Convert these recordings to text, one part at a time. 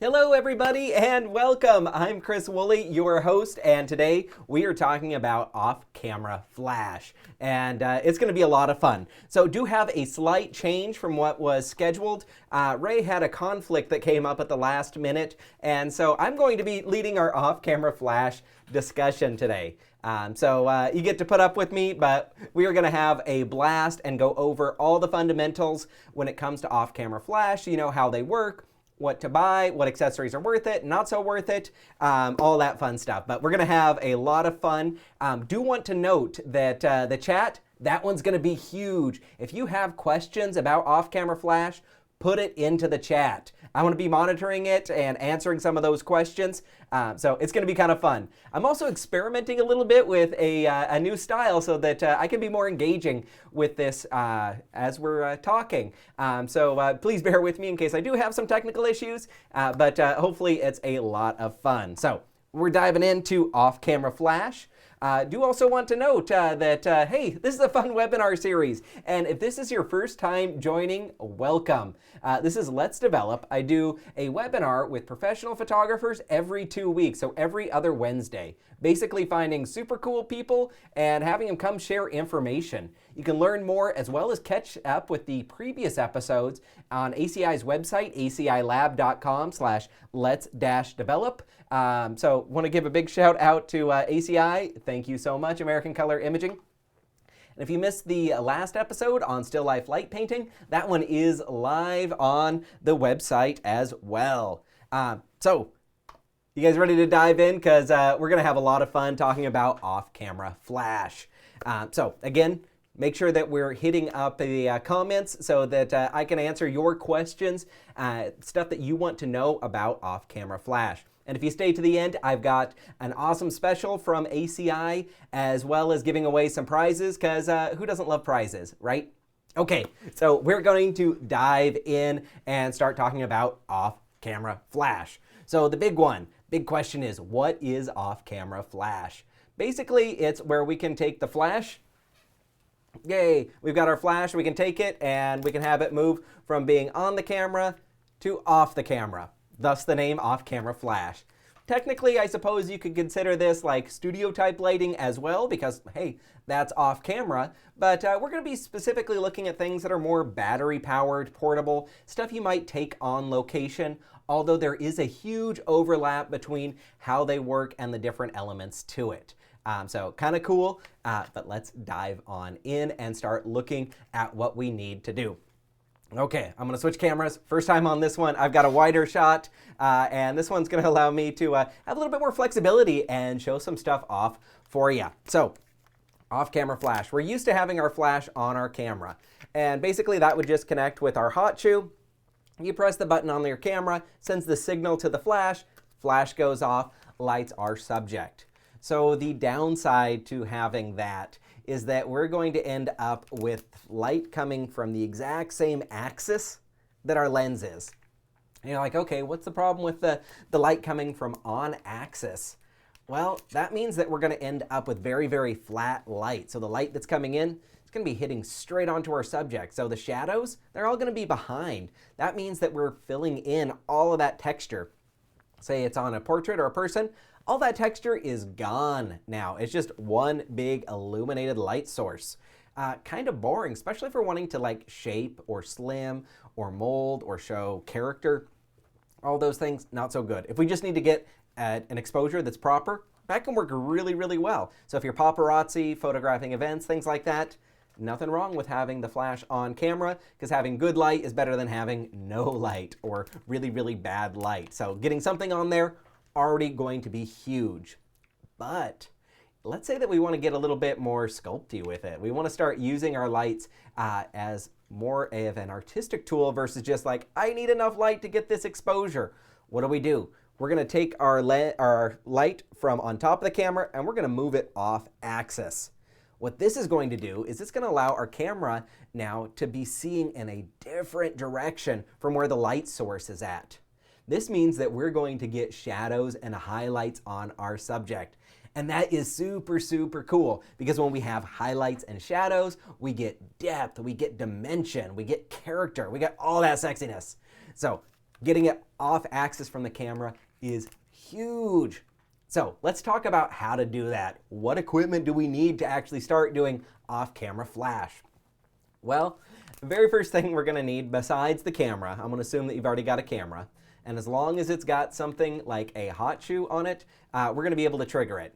Hello everybody and welcome. I'm Chris Wooley, your host, and today we are talking about off-camera flash. And it's going to be a lot of fun. So do have a slight change from what was scheduled. Ray had a conflict that came up at the last minute, and so I'm going to be leading our off-camera flash discussion today. So you get to put up with me, but we are going to have a blast and go over all the fundamentals when it comes to off-camera flash. You know how they work, what to buy, what accessories are worth it, not so worth it, all that fun stuff. But we're going to have a lot of fun. Do want to note that the chat, that one's going to be huge. If you have questions about off-camera flash, put it into the chat. I want to be monitoring it and answering some of those questions. So it's going to be kind of fun. I'm also experimenting a little bit with a new style so that I can be more engaging with this as we're talking. So please bear with me in case I do have some technical issues, but hopefully it's a lot of fun. So we're diving into off-camera flash. Do also want to note that, hey, this is a fun webinar series. And if this is your first time joining, welcome. This is Let's Develop. I do a webinar with professional photographers every 2 weeks, so every other Wednesday. Basically finding super cool people and having them come share information. You can learn more as well as catch up with the previous episodes on ACI's website, acilab.com/lets-develop. So want to give a big shout out to ACI. Thank you so much, American Color Imaging. And if you missed the last episode on still life light painting, that one is live on the website as well. So you guys ready to dive in? Because we're going to have a lot of fun talking about off-camera flash. So again, make sure that we're hitting up the comments so that I can answer your questions, stuff that you want to know about off-camera flash. And if you stay to the end, I've got an awesome special from ACI, as well as giving away some prizes, because who doesn't love prizes, right? Okay, so we're going to dive in and start talking about off-camera flash. So the big question is, what is off-camera flash? Basically, it's where we can take the flash. Yay, we've got our flash, we can take it and we can have it move from being on the camera to off the camera. Thus the name off-camera flash. Technically, I suppose you could consider this like studio type lighting as well because, hey, that's off camera. But we're going to be specifically looking at things that are more battery powered, portable, stuff you might take on location, although there is a huge overlap between how they work and the different elements to it. So kind of cool, but let's dive on in and start looking at what we need to do. Okay, I'm going to switch cameras. First time on this one, I've got a wider shot, and this one's going to allow me to have a little bit more flexibility and show some stuff off for you. So, off-camera flash. We're used to having our flash on our camera, and basically that would just connect with our hot shoe. You press the button on your camera, sends the signal to the flash, flash goes off, lights our subject. So the downside to having that is that we're going to end up with light coming from the exact same axis that our lens is. And you're like, okay, what's the problem with the light coming from on axis? Well, that means that we're going to end up with very, very flat light. So the light that's coming in, it's going to be hitting straight onto our subject. So the shadows, they're all going to be behind. That means that we're filling in all of that texture. Say it's on a portrait or a person, all that texture is gone now. It's just one big illuminated light source. Kind of boring, especially if we're wanting to like shape or slim or mold or show character. All those things, not so good. If we just need to get an exposure that's proper, that can work really, really well. So if you're paparazzi, photographing events, things like that, nothing wrong with having the flash on camera, because having good light is better than having no light or really, really bad light. So getting something on there, already going to be huge. But let's say that we want to get a little bit more sculpty with it. We want to start using our lights as more of an artistic tool versus just like, I need enough light to get this exposure. What do? We're going to take our light from on top of the camera and we're going to move it off axis. What this is going to do is it's going to allow our camera now to be seeing in a different direction from where the light source is at. This means that we're going to get shadows and highlights on our subject. And that is super, super cool because when we have highlights and shadows, we get depth, we get dimension, we get character, we get all that sexiness. So Getting it off axis from the camera is huge. So let's talk about how to do that. What equipment do we need to actually start doing off-camera flash? Well, the very first thing we're going to need besides the camera, I'm going to assume that you've already got a camera, and as long as it's got something like a hot shoe on it, we're going to be able to trigger it.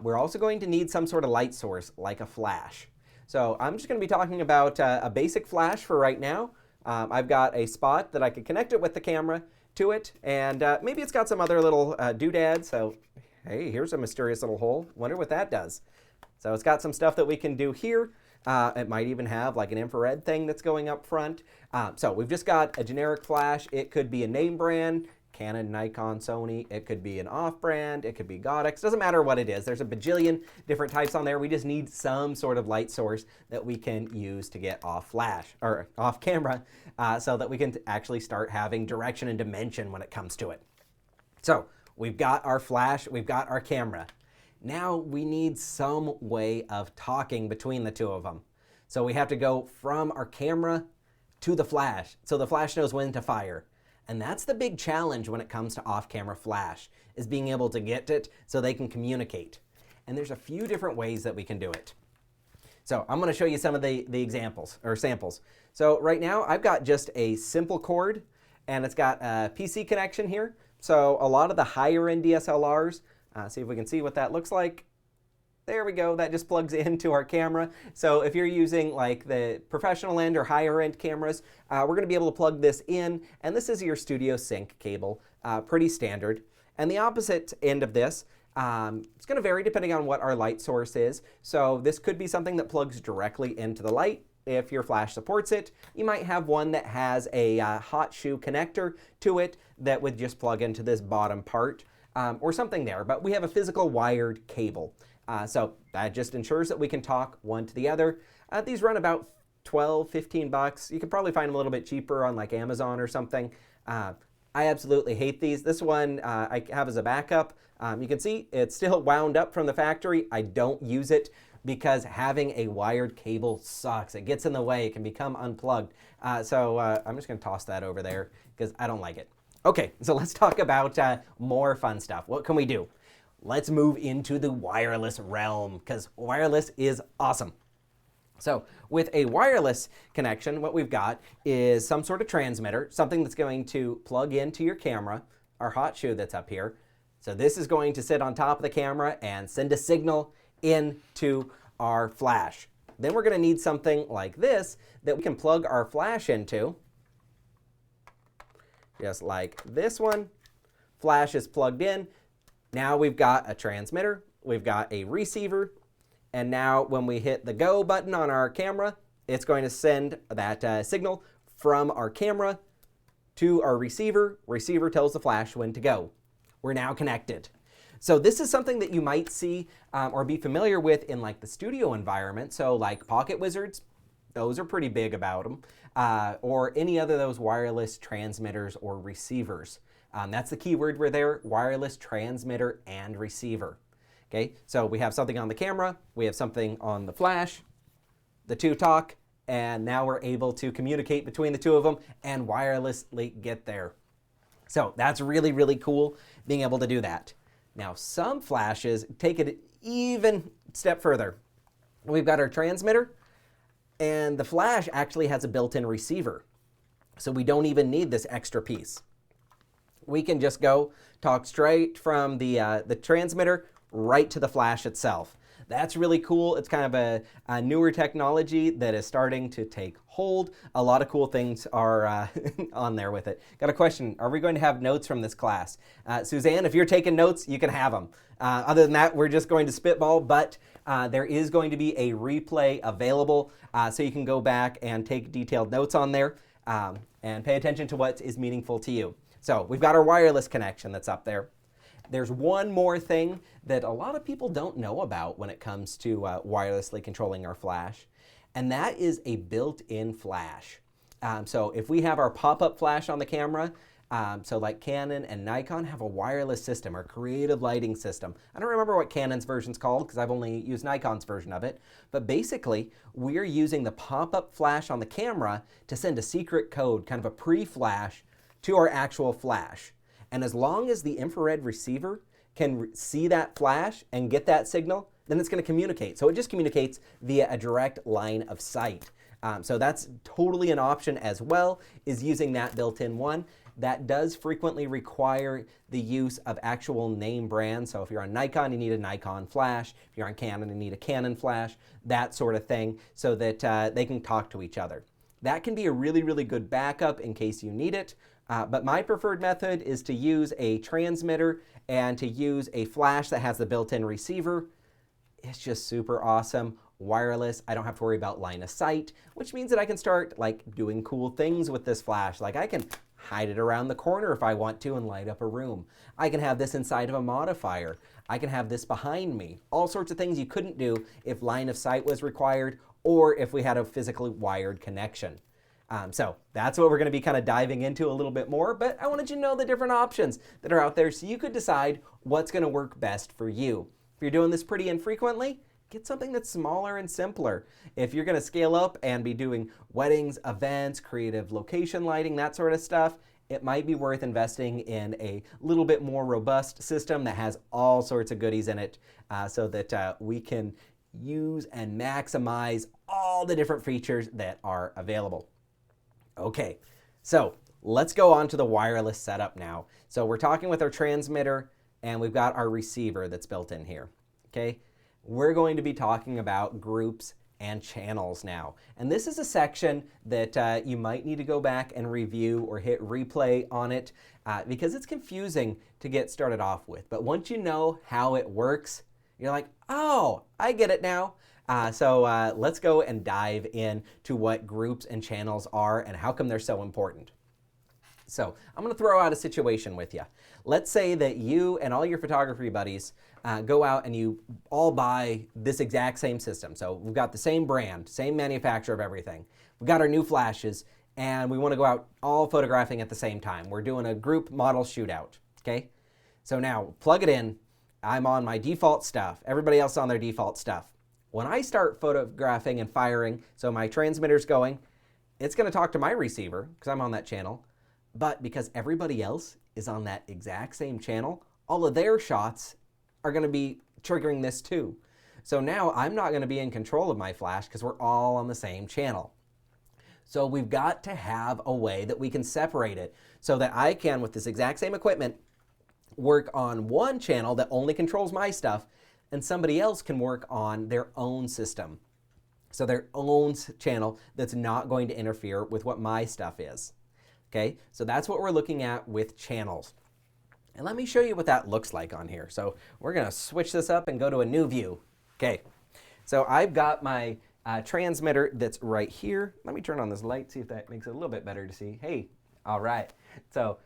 We're also going to need some sort of light source like a flash. So I'm just going to be talking about a basic flash for right now. I've got a spot that I could connect it with the camera to it, and maybe it's got some other little doodads. So hey, here's a mysterious little hole. Wonder what that does. So it's got some stuff that we can do here. It might even have like an infrared thing that's going up front. So we've just got a generic flash. It could be a name brand, Canon, Nikon, Sony. It could be an off-brand. It could be Goddex. Doesn't matter what it is. There's a bajillion different types on there. We just need some sort of light source that we can use to get off flash or off camera so that we can actually start having direction and dimension when it comes to it. So we've got our flash. We've got our camera. Now we need some way of talking between the two of them. So we have to go from our camera to the flash so the flash knows when to fire. And that's the big challenge when it comes to off-camera flash, is being able to get it so they can communicate. And there's a few different ways that we can do it. So I'm going to show you some of the examples or samples. So right now I've got just a simple cord, and it's got a PC connection here. So a lot of the higher end DSLRs, see if we can see what that looks like. There we go, that just plugs into our camera. So if you're using like the professional end or higher end cameras, we're going to be able to plug this in, and this is your studio sync cable, pretty standard. And the opposite end of this, it's going to vary depending on what our light source is. So this could be something that plugs directly into the light. If your flash supports it, you might have one that has a hot shoe connector to it that would just plug into this bottom part or something there. But we have a physical wired cable. So that just ensures that we can talk one to the other. These run about 12, 15 bucks. You could probably find them a little bit cheaper on like Amazon or something. I absolutely hate these. This one I have as a backup. You can see it's still wound up from the factory. I don't use it because having a wired cable sucks. It gets in the way. It can become unplugged. So I'm just going to toss that over there because I don't like it. Okay, so let's talk about more fun stuff. What can we do? Let's move into the wireless realm because wireless is awesome. So with a wireless connection, what we've got is some sort of transmitter, something that's going to plug into your camera, our hot shoe that's up here. So this is going to sit on top of the camera and send a signal into our flash. Then we're going to need something like this that we can plug our flash into, just like this one. Flash is plugged in. Now we've got a transmitter, we've got a receiver, and now when we hit the go button on our camera, it's going to send that signal from our camera to our receiver. Receiver tells the flash when to go. We're now connected. So this is something that you might see or be familiar with in like the studio environment. So like Pocket Wizards, those are pretty big about them, or any other of those wireless transmitters or receivers. That's the key word we're there, wireless transmitter and receiver. Okay, so we have something on the camera, we have something on the flash, the two talk, and now we're able to communicate between the two of them and wirelessly get there. So that's really, really cool being able to do that. Now some flashes take it even step further. We've got our transmitter, and the flash actually has a built-in receiver. So we don't even need this extra piece. We can just go talk straight from the transmitter right to the flash itself. That's really cool. It's kind of a newer technology that is starting to take hold. A lot of cool things are on there with it. Got a question. Are we going to have notes from this class? Suzanne, if you're taking notes, you can have them. Other than that, we're just going to spitball, but there is going to be a replay available so you can go back and take detailed notes on there and pay attention to what is meaningful to you. So we've got our wireless connection that's up there. There's one more thing that a lot of people don't know about when it comes to wirelessly controlling our flash, and that is a built-in flash. So if we have our pop-up flash on the camera, so like Canon and Nikon have a wireless system or creative lighting system. I don't remember what Canon's version's called because I've only used Nikon's version of it, but basically we're using the pop-up flash on the camera to send a secret code, kind of a pre-flash, to our actual flash. And as long as the infrared receiver can see that flash and get that signal, then it's going to communicate. So it just communicates via a direct line of sight. So that's totally an option as well, is using that built-in one. That does frequently require the use of actual name brands. So if you're on Nikon, you need a Nikon flash. If you're on Canon, you need a Canon flash, that sort of thing, so that they can talk to each other. That can be a really, really good backup in case you need it. But my preferred method is to use a transmitter and to use a flash that has the built-in receiver. It's just super awesome. Wireless, I don't have to worry about line of sight, which means that I can start like doing cool things with this flash. Like I can hide it around the corner if I want to and light up a room. I can have this inside of a modifier. I can have this behind me. All sorts of things you couldn't do if line of sight was required or if we had a physically wired connection. So that's what we're going to be kind of diving into a little bit more, but I wanted you to know the different options that are out there so you could decide what's going to work best for you. If you're doing this pretty infrequently, get something that's smaller and simpler. If you're going to scale up and be doing weddings, events, creative location lighting, that sort of stuff, it might be worth investing in a little bit more robust system that has all sorts of goodies in it so that we can use and maximize all the different features that are available. Okay, so let's go on to the wireless setup now. So we're talking with our transmitter and we've got our receiver that's built in here, okay? We're going to be talking about groups and channels now. And this is a section that you might need to go back and review or hit replay on it because it's confusing to get started off with. But once you know how it works, you're like, oh, I get it now. So let's go and dive in to what groups and channels are and how come they're so important. So I'm going to throw out a situation with you. Let's say that you and all your photography buddies go out and you all buy this exact same system. So we've got the same brand, same manufacturer of everything. We've got our new flashes and we want to go out all photographing at the same time. We're doing a group model shootout, okay? So now plug it in. I'm on my default stuff. Everybody else on their default stuff. When I start photographing and firing, so my transmitter's going, it's going to talk to my receiver because I'm on that channel. But because everybody else is on that exact same channel, all of their shots are going to be triggering this too. So now I'm not going to be in control of my flash because we're all on the same channel. So we've got to have a way that we can separate it so that I can, with this exact same equipment, work on one channel that only controls my stuff and somebody else can work on their own system. So their own channel that's not going to interfere with what my stuff is. Okay, so that's what we're looking at with channels. And let me show you what that looks like on here. So we're going to switch this up and go to a new view. Okay, so I've got my transmitter that's right here. Let me turn on this light, see if that makes it a little bit better to see. Hey, all right. So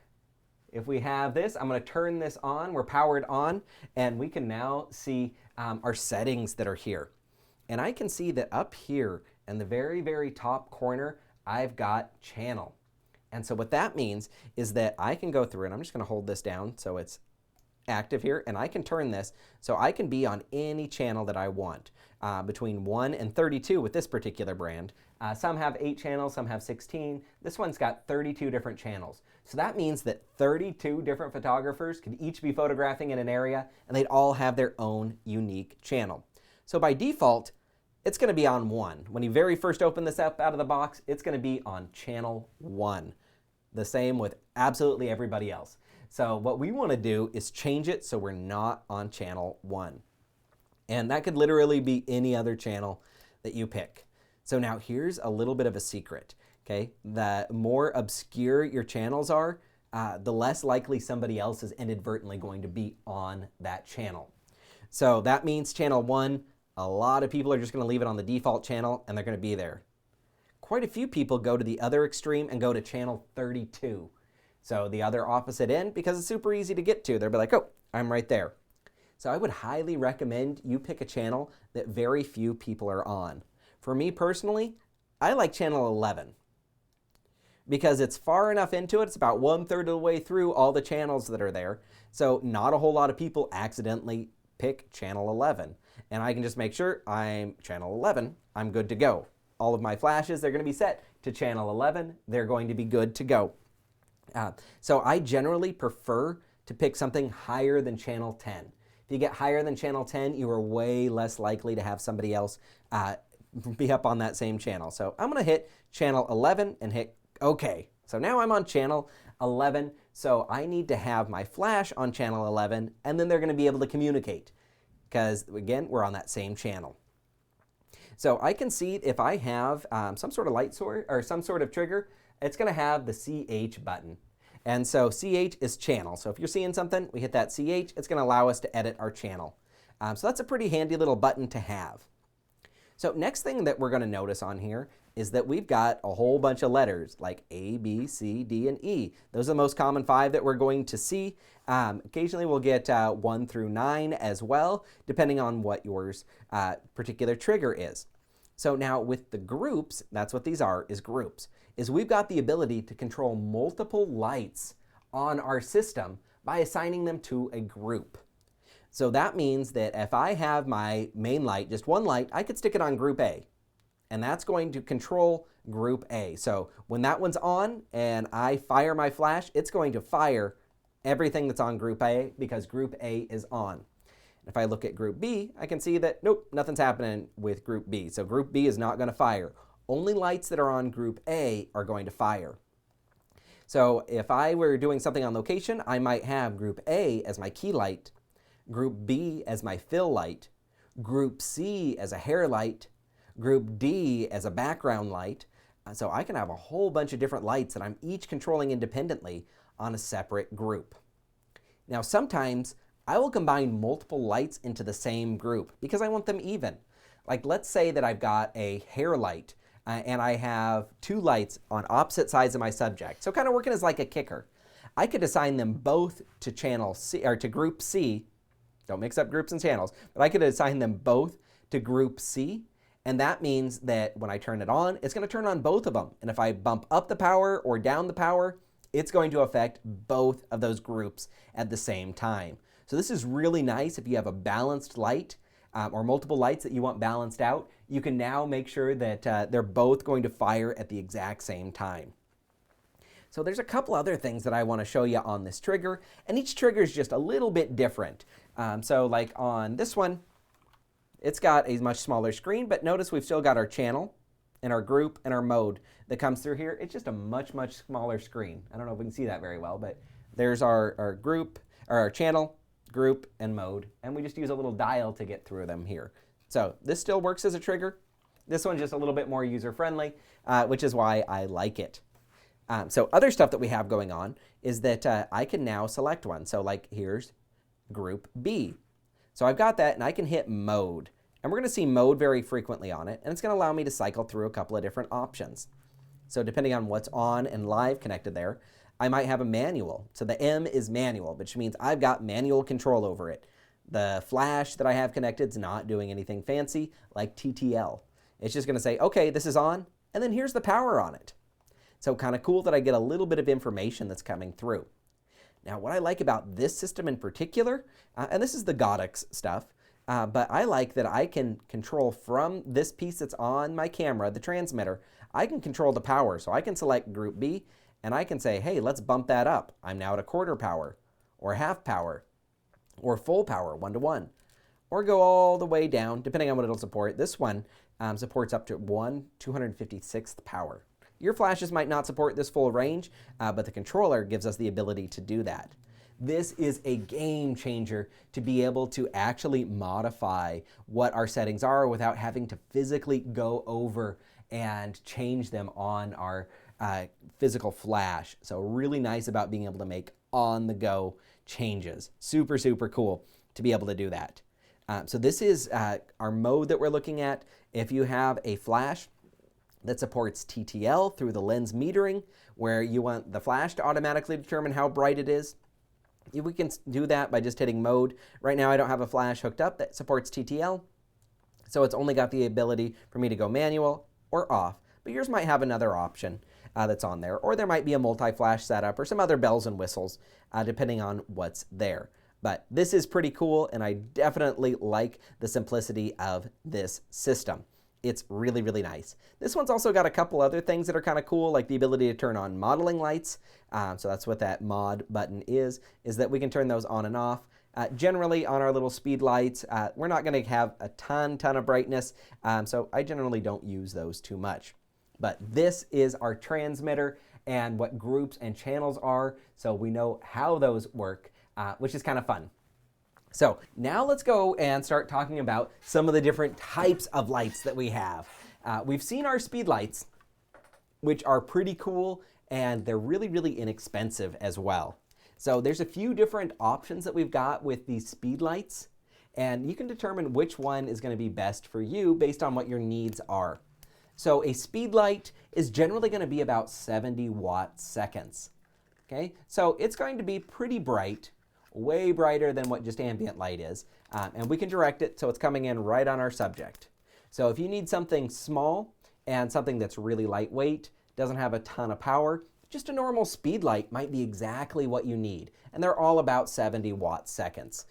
if we have this, I'm going to turn this on. We're powered on, and we can now see our settings that are here. And I can see that up here in the very, very top corner, I've got channel. And so what that means is that I can go through, and I'm just going to hold this down so it's active here, and I can turn this so I can be on any channel that I want, between 1 and 32 with this particular brand. Some have 8 channels, some have 16. This one's got 32 different channels. So that means that 32 different photographers could each be photographing in an area, and they'd all have their own unique channel. So by default, it's going to be on 1. When you very first open this up out of the box, it's going to be on channel 1. The same with absolutely everybody else. So what we want to do is change it so we're not on channel 1. And that could literally be any other channel that you pick. So now here's a little bit of a secret, okay? The more obscure your channels are, the less likely somebody else is inadvertently going to be on that channel. So that means channel 1, a lot of people are just going to leave it on the default channel and they're going to be there. Quite a few people go to the other extreme and go to channel 32. So the other opposite end, because it's super easy to get to. They'll be like, oh, I'm right there. So I would highly recommend you pick a channel that very few people are on. For me personally, I like channel 11 because it's far enough into it. It's about 1/3 of the way through all the channels that are there. So not a whole lot of people accidentally pick channel 11. And I can just make sure I'm channel 11. I'm good to go. All of my flashes, they're going to be set to channel 11. They're going to be good to go. So I generally prefer to pick something higher than channel 10. If you get higher than channel 10, you are way less likely to have somebody else be up on that same channel. So I'm going to hit channel 11 and hit OK. So now I'm on channel 11. So I need to have my flash on channel 11, and then they're going to be able to communicate because, again, we're on that same channel. So I can see if I have some sort of light source or some sort of trigger, it's going to have the CH button. And so CH is channel. So if you're seeing something, we hit that CH, it's going to allow us to edit our channel. So that's a pretty handy little button to have. So next thing that we're going to notice on here is that we've got a whole bunch of letters like A, B, C, D, and E. Those are the most common 5 that we're going to see. Occasionally we'll get 1 through 9 as well, depending on what yours particular trigger is. So now with the groups, that's what these are, is groups, is we've got the ability to control multiple lights on our system by assigning them to a group. So that means that if I have my main light, just one light, I could stick it on group A. And that's going to control group A. So when that one's on and I fire my flash, it's going to fire everything that's on group A because group A is on. If I look at group B, I can see that, nope, nothing's happening with group B. So group B is not going to fire. Only lights that are on group A are going to fire. So if I were doing something on location, I might have group A as my key light, group B as my fill light, group C as a hair light, group D as a background light. So I can have a whole bunch of different lights that I'm each controlling independently on a separate group. Now sometimes I will combine multiple lights into the same group because I want them even. Like let's say that I've got a hair light and I have 2 lights on opposite sides of my subject. So kind of working as like a kicker. I could assign them both to channel C or to group C. Don't mix up groups and channels, but I could assign them both to group C. And that means that when I turn it on, it's going to turn on both of them. And if I bump up the power or down the power, it's going to affect both of those groups at the same time. So this is really nice if you have a balanced light or multiple lights that you want balanced out. You can now make sure that they're both going to fire at the exact same time. So there's a couple other things that I want to show you on this trigger, and each trigger is just a little bit different. So like on this one, it's got a much smaller screen, but notice we've still got our channel and our group and our mode that comes through here. It's just a much, much smaller screen. I don't know if we can see that very well, but there's our group, or our channel, group, and mode, and we just use a little dial to get through them here. So this still works as a trigger. This one's just a little bit more user-friendly, which is why I like it. So other stuff that we have going on is that I can now select one. So like here's group B. So I've got that and I can hit mode. And we're going to see mode very frequently on it, and it's going to allow me to cycle through a couple of different options. So depending on what's on and live connected there, I might have a manual. So the M is manual, which means I've got manual control over it. The flash that I have connected is not doing anything fancy like TTL. It's just going to say, okay, this is on, and then here's the power on it. So kind of cool that I get a little bit of information that's coming through. Now, what I like about this system in particular, and this is the Goddex stuff, but I like that I can control from this piece that's on my camera, the transmitter, I can control the power. So I can select group B, and I can say, hey, let's bump that up. I'm now at a quarter power, or half power, or full power, 1-to-1, or go all the way down, depending on what it'll support. This one supports up to 1/256th power. Your flashes might not support this full range, but the controller gives us the ability to do that. This is a game changer to be able to actually modify what our settings are without having to physically go over and change them on our physical flash. So really nice about being able to make on-the-go changes. Super, super cool to be able to do that. So this is our mode that we're looking at. If you have a flash that supports TTL through the lens metering, where you want the flash to automatically determine how bright it is, we can do that by just hitting mode. Right now I don't have a flash hooked up that supports TTL, so it's only got the ability for me to go manual or off. But yours might have another option that's on there, or there might be a multi-flash setup or some other bells and whistles depending on what's there. But this is pretty cool, and I definitely like the simplicity of this system. It's really, really nice. This one's also got a couple other things that are kind of cool, like the ability to turn on modeling lights. So that's what that mod button is that we can turn those on and off. Generally, on our little speed lights, we're not going to have a ton of brightness, so I generally don't use those too much. But this is our transmitter and what groups and channels are, so we know how those work, which is kind of fun. So now let's go and start talking about some of the different types of lights that we have. We've seen our speed lights, which are pretty cool, and they're really, really inexpensive as well. So there's a few different options that we've got with these speed lights, and you can determine which one is going to be best for you based on what your needs are. So a speed light is generally going to be about 70 watt seconds. Okay, so it's going to be pretty bright, way brighter than what just ambient light is, and we can direct it so it's coming in right on our subject. So if you need something small and something that's really lightweight, doesn't have a ton of power, just a normal speed light might be exactly what you need. And they're all about 70 watt seconds,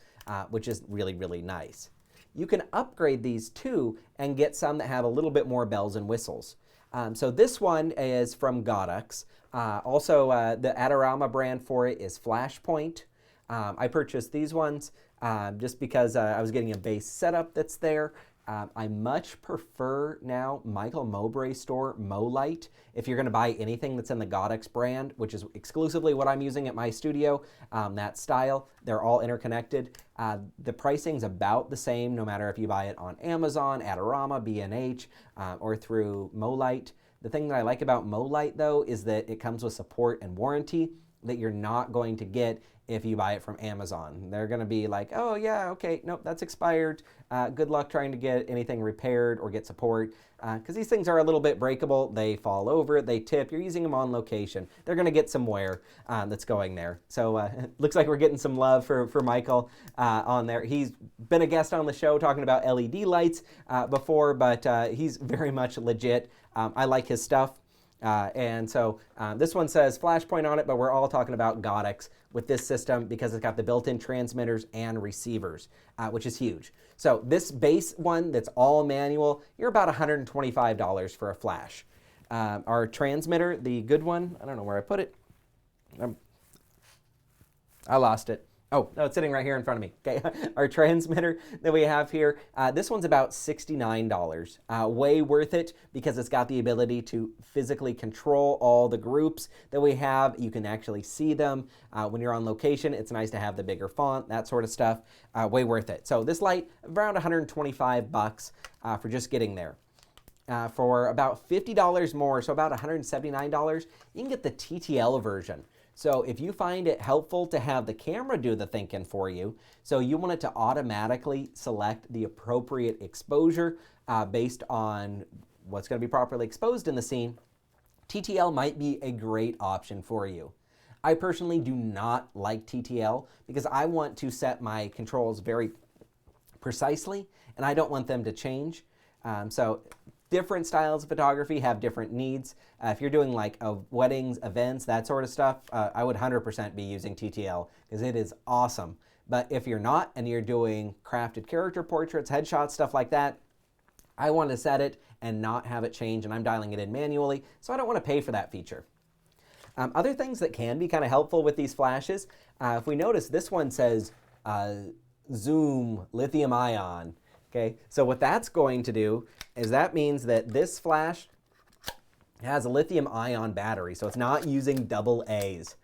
which is really, really nice. You can upgrade these too and get some that have a little bit more bells and whistles. So this one is from Goddex. Also, the Adorama brand for it is Flashpoint. I purchased these ones just because I was getting a base setup that's there. I much prefer now Michael Mowbray's store MoLight. If you're going to buy anything that's in the Goddex brand, which is exclusively what I'm using at my studio, that style, they're all interconnected. The pricing's about the same no matter if you buy it on Amazon, Adorama, B&H, or through MoLight. The thing that I like about MoLight though is that it comes with support and warranty that you're not going to get if you buy it from Amazon. They're going to be like, oh yeah, okay, nope, that's expired. Good luck trying to get anything repaired or get support, because these things are a little bit breakable. They fall over, they tip, you're using them on location. They're going to get some wear that's going there. So looks like we're getting some love for Michael on there. He's been a guest on the show talking about LED lights before, but he's very much legit. I like his stuff. And so this one says Flashpoint on it, but we're all talking about Goddex with this system because it's got the built-in transmitters and receivers, which is huge. So this base one that's all manual, you're about $125 for a flash. Our transmitter, the good one, I don't know where I put it. I lost it. Oh, no, it's sitting right here in front of me. Okay, our transmitter that we have here, this one's about $69. Way worth it because it's got the ability to physically control all the groups that we have. You can actually see them when you're on location. It's nice to have the bigger font, that sort of stuff. Way worth it. So this light, around $125 for just getting there. For about $50 more, so about $179, you can get the TTL version. So if you find it helpful to have the camera do the thinking for you, so you want it to automatically select the appropriate exposure based on what's going to be properly exposed in the scene, TTL might be a great option for you. I personally do not like TTL because I want to set my controls very precisely and I don't want them to change. So different styles of photography have different needs. If you're doing like weddings, events, that sort of stuff, I would 100% be using TTL because it is awesome. But if you're not and you're doing crafted character portraits, headshots, stuff like that, I want to set it and not have it change, and I'm dialing it in manually, so I don't want to pay for that feature. Other things that can be kind of helpful with these flashes, if we notice this one says Zoom Lithium Ion. Okay, so what that's going to do is that means that this flash has a lithium ion battery, so it's not using double A's,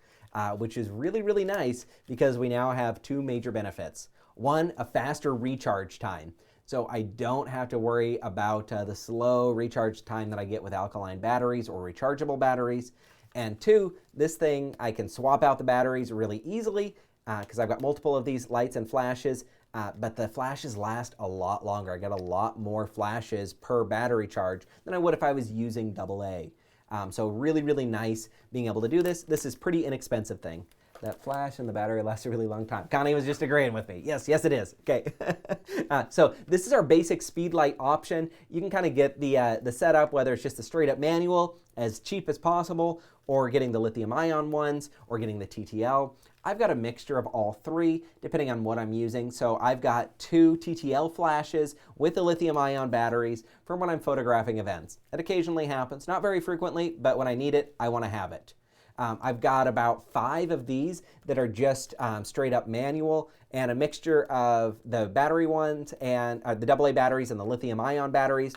which is really, really nice because we now have two major benefits. One, a faster recharge time. So I don't have to worry about the slow recharge time that I get with alkaline batteries or rechargeable batteries. And two, this thing, I can swap out the batteries really easily because I've got multiple of these lights and flashes. But the flashes last a lot longer. I get a lot more flashes per battery charge than I would if I was using AA. So really, really nice being able to do this. This is pretty inexpensive thing. That flash and the battery lasts a really long time. Connie was just agreeing with me. Yes, yes it is. Okay. So this is our basic speed light option. You can kind of get the setup, whether it's just a straight up manual, as cheap as possible, or getting the lithium ion ones, or getting the TTL. I've got a mixture of all three, depending on what I'm using. So I've got 2 TTL flashes with the lithium ion batteries for when I'm photographing events. It occasionally happens, not very frequently, but when I need it, I want to have it. I've got about 5 of these that are just straight up manual, and a mixture of the battery ones and the AA batteries and the lithium ion batteries.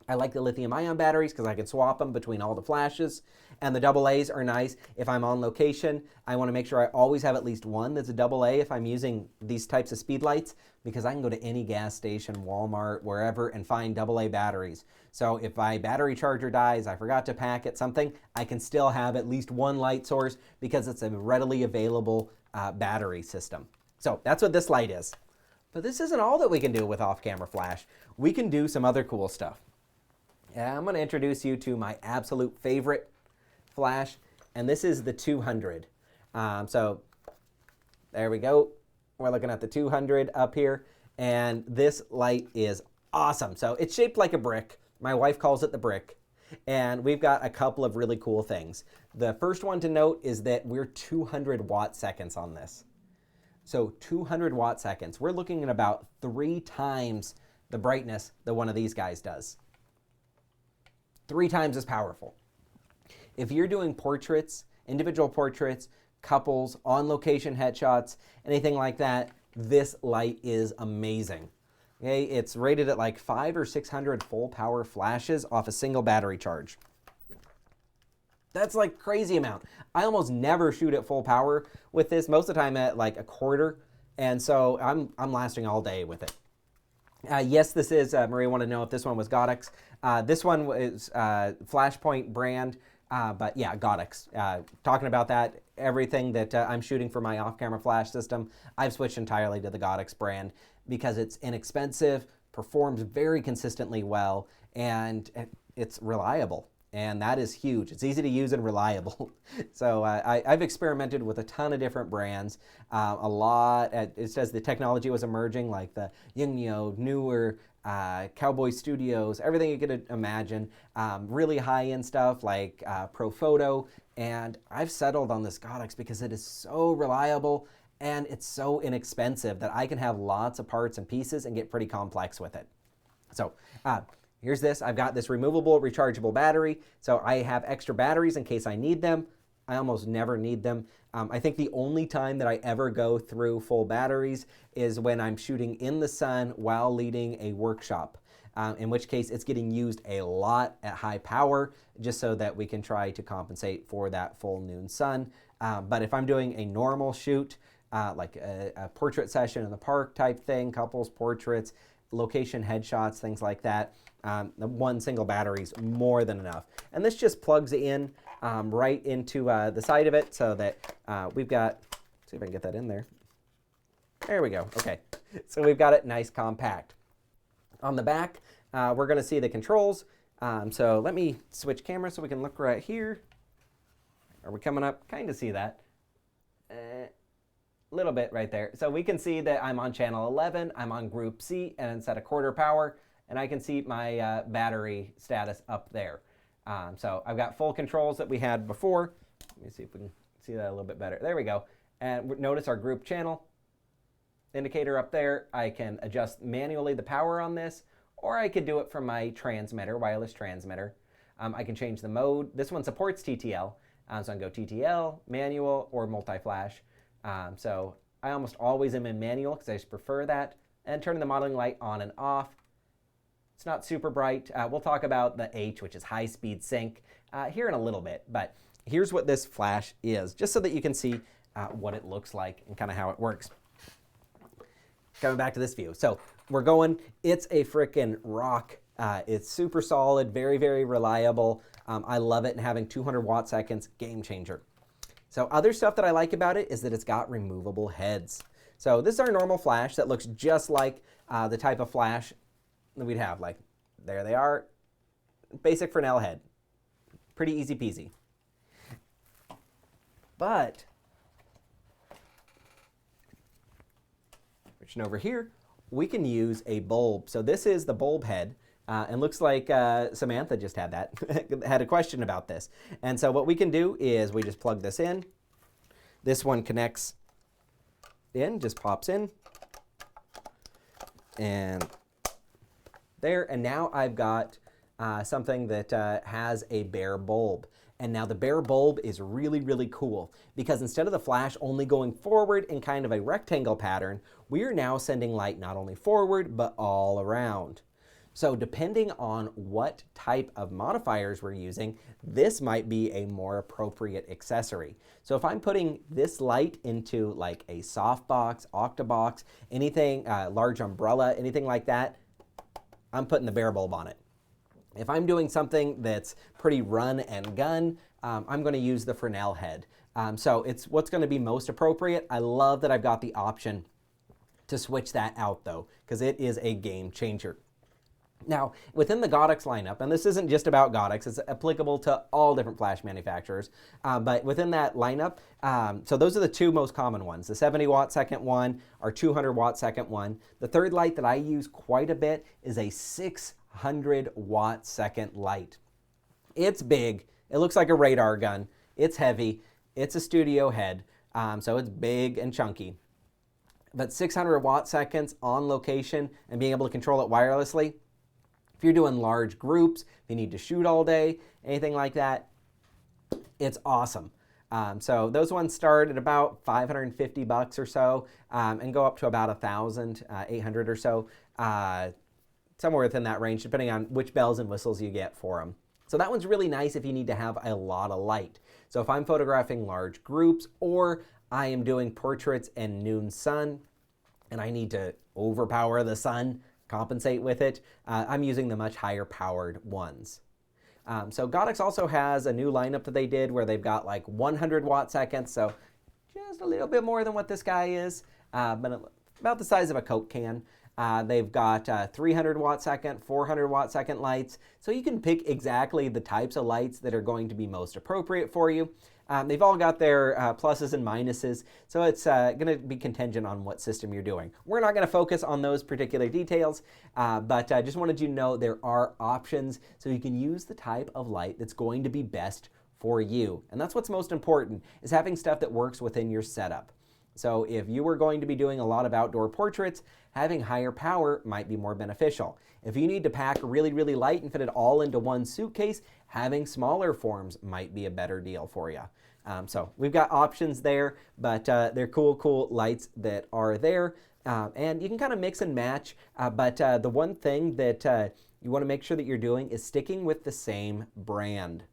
I like the lithium ion batteries because I can swap them between all the flashes, and the AA's are nice if I'm on location. I want to make sure I always have at least one that's a AA if I'm using these types of speed lights, because I can go to any gas station, Walmart, wherever, and find AA batteries. So if my battery charger dies, I forgot to pack it, something, I can still have at least one light source because it's a readily available battery system. So that's what this light is. But this isn't all that we can do with off-camera flash. We can do some other cool stuff. I'm going to introduce you to my absolute favorite flash, and this is the 200. So there we go. We're looking at the 200 up here, and this light is awesome. So it's shaped like a brick. My wife calls it the brick, and we've got a couple of really cool things. The first one to note is that we're 200 watt seconds on this. So 200 watt seconds. We're looking at about 3 times the brightness that one of these guys does. 3 times as powerful. If you're doing portraits, individual portraits, couples, on-location headshots, anything like that, this light is amazing. Okay, it's rated at like 500 or 600 full power flashes off a single battery charge. That's like crazy amount. I almost never shoot at full power with this, most of the time at like a quarter, and so I'm lasting all day with it. Yes, this is, Maria wanted to know if this one was Goddex. This one was Flashpoint brand, but yeah, Goddex. Talking about that, everything that I'm shooting for my off-camera flash system, I've switched entirely to the Goddex brand because it's inexpensive, performs very consistently well, and it's reliable. And that is huge. It's easy to use and reliable. So I've experimented with a ton of different brands. A lot, it says the technology was emerging, like the Yingyo, newer, Cowboy Studios, everything you could imagine. Really high-end stuff like Profoto. And I've settled on this Goddex because it is so reliable and it's so inexpensive that I can have lots of parts and pieces and get pretty complex with it. So, here's this. I've got this removable, rechargeable battery, so I have extra batteries in case I need them. I almost never need them. I think the only time that I ever go through full batteries is when I'm shooting in the sun while leading a workshop, in which case it's getting used a lot at high power, just so that we can try to compensate for that full noon sun. But if I'm doing a normal shoot, like a portrait session in the park type thing, couples portraits, location headshots, things like that, one single battery is more than enough. And this just plugs in right into the side of it so that we've got, let's see if I can get that in there. There we go. Okay, so we've got it nice compact. On the back, we're going to see the controls. So let me switch camera so we can look right here. Are we coming up? Kind of see that. Little bit right there. So we can see that I'm on channel 11, I'm on group C, and it's at a quarter power, and I can see my battery status up there. So I've got full controls that we had before. Let me see if we can see that a little bit better. There we go. And notice our group channel indicator up there. I can adjust manually the power on this, or I could do it from my transmitter, wireless transmitter. I can change the mode. This one supports TTL, so I can go TTL, manual, or multi-flash. So I almost always am in manual because I just prefer that, and turning the modeling light on and off. It's not super bright. We'll talk about the H, which is high speed sync, here in a little bit, but here's what this flash is, just so that you can see what it looks like and kind of how it works. Coming back to this view. So we're going, it's a frickin' rock. It's super solid, very, very reliable. I love it, and having 200 watt seconds, game changer. So other stuff that I like about it is that it's got removable heads. So this is our normal flash that looks just like the type of flash that we'd have. Like, there they are, basic Fresnel head. Pretty easy peasy. But, reaching over here, we can use a bulb. So this is the bulb head. And looks like Samantha just had that, had a question about this. And so what we can do is we just plug this in. This one connects in, just pops in, and there. And now I've got something that has a bare bulb. And now the bare bulb is really, really cool because instead of the flash only going forward in kind of a rectangle pattern, we are now sending light not only forward, but all around. So depending on what type of modifiers we're using, this might be a more appropriate accessory. So if I'm putting this light into like a softbox, octabox, anything, large umbrella, anything like that, I'm putting the bare bulb on it. If I'm doing something that's pretty run and gun, I'm going to use the Fresnel head. So it's what's going to be most appropriate. I love that I've got the option to switch that out though, because it is a game changer. Now, within the Goddex lineup, and this isn't just about Goddex, it's applicable to all different flash manufacturers, but within that lineup, so those are the two most common ones. The 70 watt second one, our 200 watt second one. The third light that I use quite a bit is a 600 watt second light. It's big, it looks like a radar gun, it's heavy, it's a studio head, so it's big and chunky. But 600 watt seconds on location and being able to control it wirelessly, if you're doing large groups, if you need to shoot all day, anything like that, it's awesome. So those ones start at about $550 or so and go up to about 1,800 or so, somewhere within that range, depending on which bells and whistles you get for them. So that one's really nice if you need to have a lot of light. So if I'm photographing large groups or I am doing portraits in noon sun and I need to overpower the sun, compensate with it, I'm using the much higher powered ones. So Goddex also has a new lineup that they did where they've got like 100 watt seconds, so just a little bit more than what this guy is, but about the size of a Coke can. They've got 300 watt second, 400 watt second lights, so you can pick exactly the types of lights that are going to be most appropriate for you. They've all got their pluses and minuses, so it's going to be contingent on what system you're doing. We're not going to focus on those particular details, but I just wanted you to know there are options so you can use the type of light that's going to be best for you. And that's what's most important, is having stuff that works within your setup. So if you were going to be doing a lot of outdoor portraits, having higher power might be more beneficial. If you need to pack really, really light and fit it all into one suitcase, having smaller forms might be a better deal for you. So we've got options there, but they're cool lights that are there. And you can kind of mix and match, but the one thing that you want to make sure that you're doing is sticking with the same brand.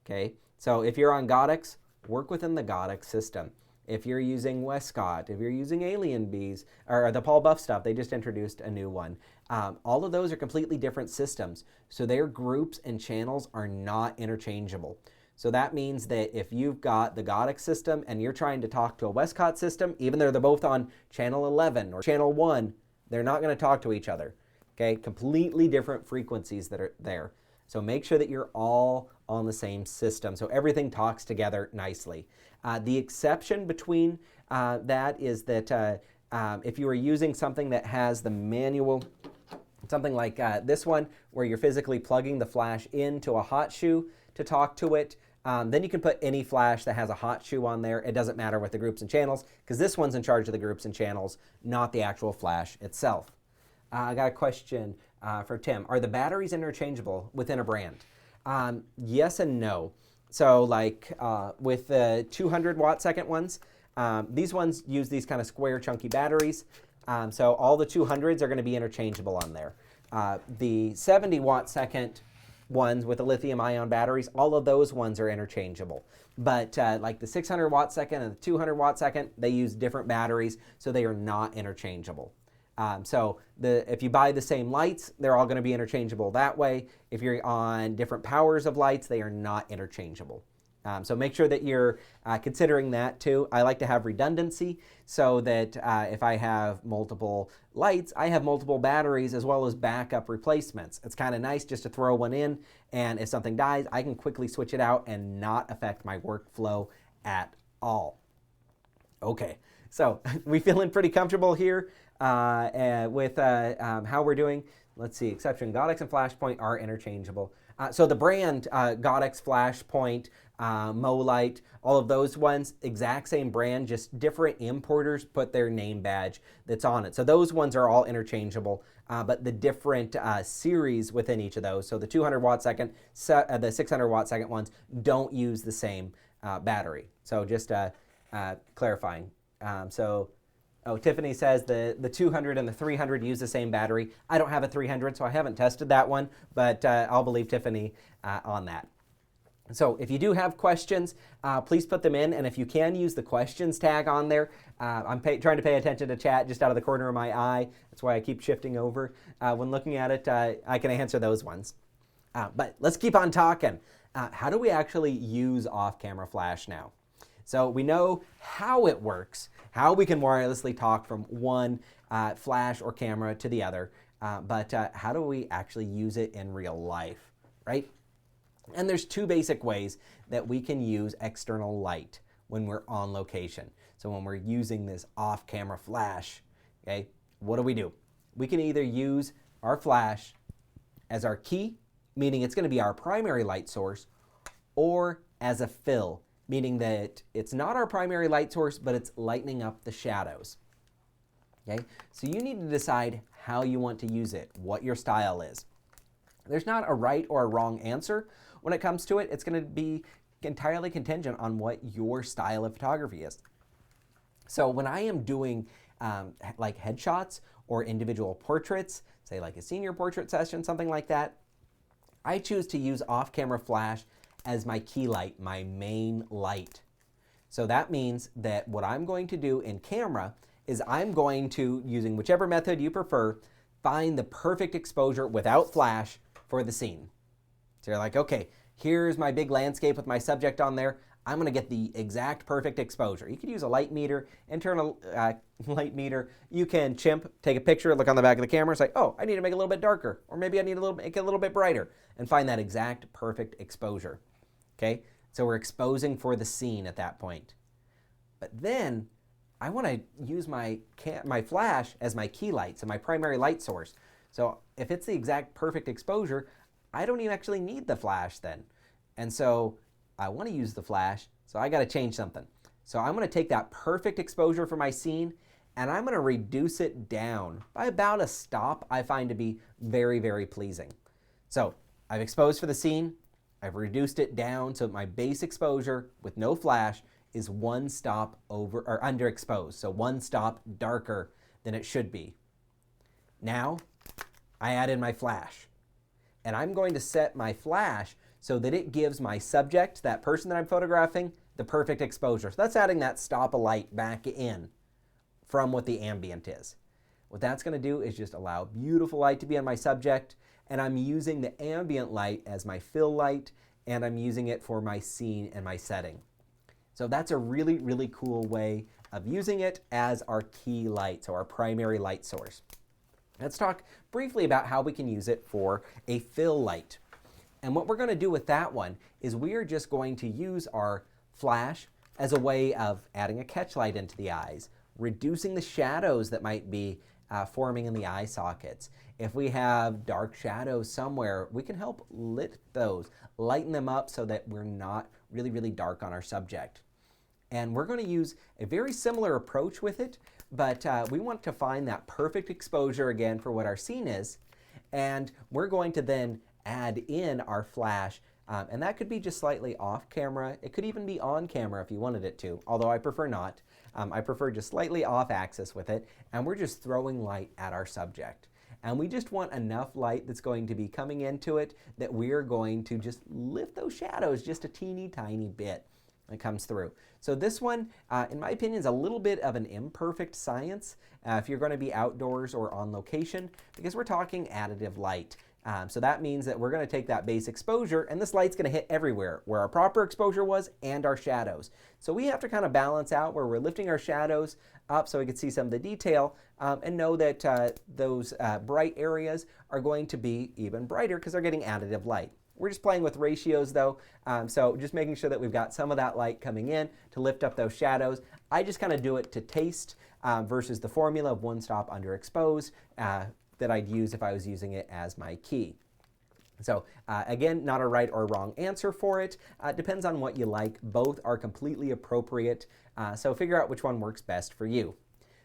Okay, so if you're on Goddex, work within the Goddex system. If you're using Westcott, if you're using Alien Bees, or the Paul Buff stuff, they just introduced a new one. All of those are completely different systems, so their groups and channels are not interchangeable. So that means that if you've got the Goddex system and you're trying to talk to a Westcott system, even though they're both on channel 11 or channel 1, they're not going to talk to each other. Okay, completely different frequencies that are there. So make sure that you're all on the same system so everything talks together nicely. The exception between that is that if you are using something that has the manual, something like this one, where you're physically plugging the flash into a hot shoe to talk to it, then you can put any flash that has a hot shoe on there. It doesn't matter with the groups and channels, because this one's in charge of the groups and channels, not the actual flash itself. I got a question for Tim. Are the batteries interchangeable within a brand? Yes and no. So like with the 200 watt second ones, these ones use these kind of square chunky batteries. So all the 200s are going to be interchangeable on there. The 70 watt second ones with the lithium ion batteries, all of those ones are interchangeable. But like the 600 watt second and the 200 watt second, they use different batteries, so they are not interchangeable. So if you buy the same lights, they're all going to be interchangeable that way. If you're on different powers of lights, they are not interchangeable. So make sure that you're considering that too. I like to have redundancy so that if I have multiple lights, I have multiple batteries as well as backup replacements. It's kind of nice just to throw one in, and if something dies, I can quickly switch it out and not affect my workflow at all. Okay, so we feeling pretty comfortable here with how we're doing. Let's see, exception, Goddex and Flashpoint are interchangeable. So the brand, Goddex, Flashpoint, Molite, all of those ones, exact same brand, just different importers put their name badge that's on it. So those ones are all interchangeable, but the different series within each of those, so the 200 watt second, the 600 watt second ones don't use the same battery. So just clarifying. Oh, Tiffany says the 200 and the 300 use the same battery. I don't have a 300, so I haven't tested that one, but I'll believe Tiffany on that. So if you do have questions, please put them in, and if you can use the questions tag on there, I'm trying to pay attention to chat just out of the corner of my eye. That's why I keep shifting over. When looking at it, I can answer those ones. But let's keep on talking. How do we actually use off-camera flash now? So we know how it works, how we can wirelessly talk from one flash or camera to the other, but how do we actually use it in real life, right? And there's two basic ways that we can use external light when we're on location. So when we're using this off-camera flash, okay, what do? We can either use our flash as our key, meaning it's going to be our primary light source, or as a fill, meaning that it's not our primary light source, but it's lightening up the shadows. Okay, so you need to decide how you want to use it, what your style is. There's not a right or a wrong answer when it comes to it. It's going to be entirely contingent on what your style of photography is. So when I am doing like headshots or individual portraits, say like a senior portrait session, something like that, I choose to use off-camera flash as my key light, my main light. So that means that what I'm going to do in camera is I'm going to, using whichever method you prefer, find the perfect exposure without flash for the scene. So you're like, okay, here's my big landscape with my subject on there. I'm going to get the exact perfect exposure. You could use a light meter, internal light meter. You can chimp, take a picture, look on the back of the camera, say, oh, I need to make it a little bit darker, or maybe I need to make it a little bit brighter, and find that exact perfect exposure. Okay, so we're exposing for the scene at that point. But then I want to use my flash as my key light, so my primary light source. So if it's the exact perfect exposure, I don't even actually need the flash then. And so I want to use the flash, so I got to change something. So I'm going to take that perfect exposure for my scene, and I'm going to reduce it down by about a stop I find to be very, very pleasing. So I've exposed for the scene. I've reduced it down so my base exposure with no flash is one stop over or underexposed, so one stop darker than it should be. Now I add in my flash, and I'm going to set my flash so that it gives my subject, that person that I'm photographing, the perfect exposure. So that's adding that stop of light back in from what the ambient is. What that's going to do is just allow beautiful light to be on my subject, and I'm using the ambient light as my fill light, and I'm using it for my scene and my setting. So that's a really, really cool way of using it as our key light, so our primary light source. Let's talk briefly about how we can use it for a fill light. And what we're going to do with that one is we are just going to use our flash as a way of adding a catch light into the eyes, reducing the shadows that might be forming in the eye sockets. If we have dark shadows somewhere, we can help lighten them up so that we're not really, really dark on our subject. And we're going to use a very similar approach with it, but we want to find that perfect exposure again for what our scene is, and we're going to then add in our flash, and that could be just slightly off camera. It could even be on camera if you wanted it to, although I prefer not. I prefer just slightly off axis with it, and we're just throwing light at our subject. And we just want enough light that's going to be coming into it that we're going to just lift those shadows just a teeny tiny bit when it comes through. So this one, in my opinion, is a little bit of an imperfect science if you're going to be outdoors or on location, because we're talking additive light. So that means that we're going to take that base exposure, and this light's going to hit everywhere where our proper exposure was and our shadows. So we have to kind of balance out where we're lifting our shadows up so we can see some of the detail, and know that those bright areas are going to be even brighter because they're getting additive light. We're just playing with ratios though, so just making sure that we've got some of that light coming in to lift up those shadows. I just kind of do it to taste versus the formula of one stop underexposed that I'd use if I was using it as my key. So again, not a right or wrong answer for it. Depends on what you like. Both are completely appropriate. So figure out which one works best for you.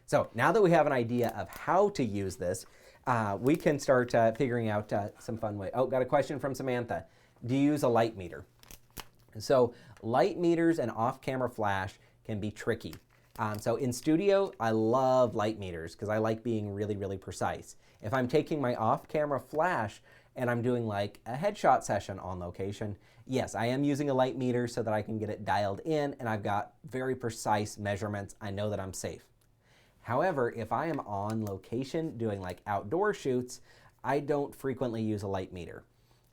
So now that we have an idea of how to use this, we can start figuring out some fun way. Oh, got a question from Samantha. Do you use a light meter? So light meters and off-camera flash can be tricky. So in studio, I love light meters because I like being really, really precise. If I'm taking my off-camera flash and I'm doing like a headshot session on location, yes, I am using a light meter so that I can get it dialed in and I've got very precise measurements. I know that I'm safe. However, if I am on location doing like outdoor shoots, I don't frequently use a light meter.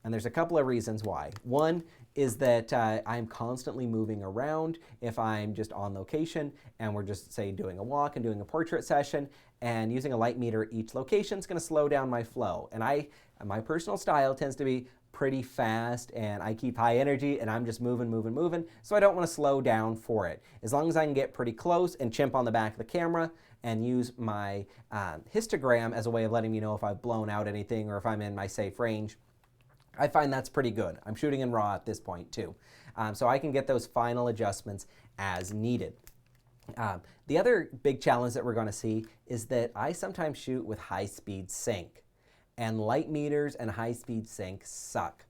And there's a couple of reasons why. One is that I'm constantly moving around if I'm just on location and we're just, say, doing a walk and doing a portrait session, and using a light meter at each location is going to slow down my flow. And my personal style tends to be pretty fast, and I keep high energy, and I'm just moving, so I don't want to slow down for it. As long as I can get pretty close and chimp on the back of the camera and use my histogram as a way of letting me know if I've blown out anything or if I'm in my safe range, I find that's pretty good. I'm shooting in RAW at this point too. So I can get those final adjustments as needed. The other big challenge that we're going to see is that I sometimes shoot with high-speed sync, and light meters and high-speed sync suck.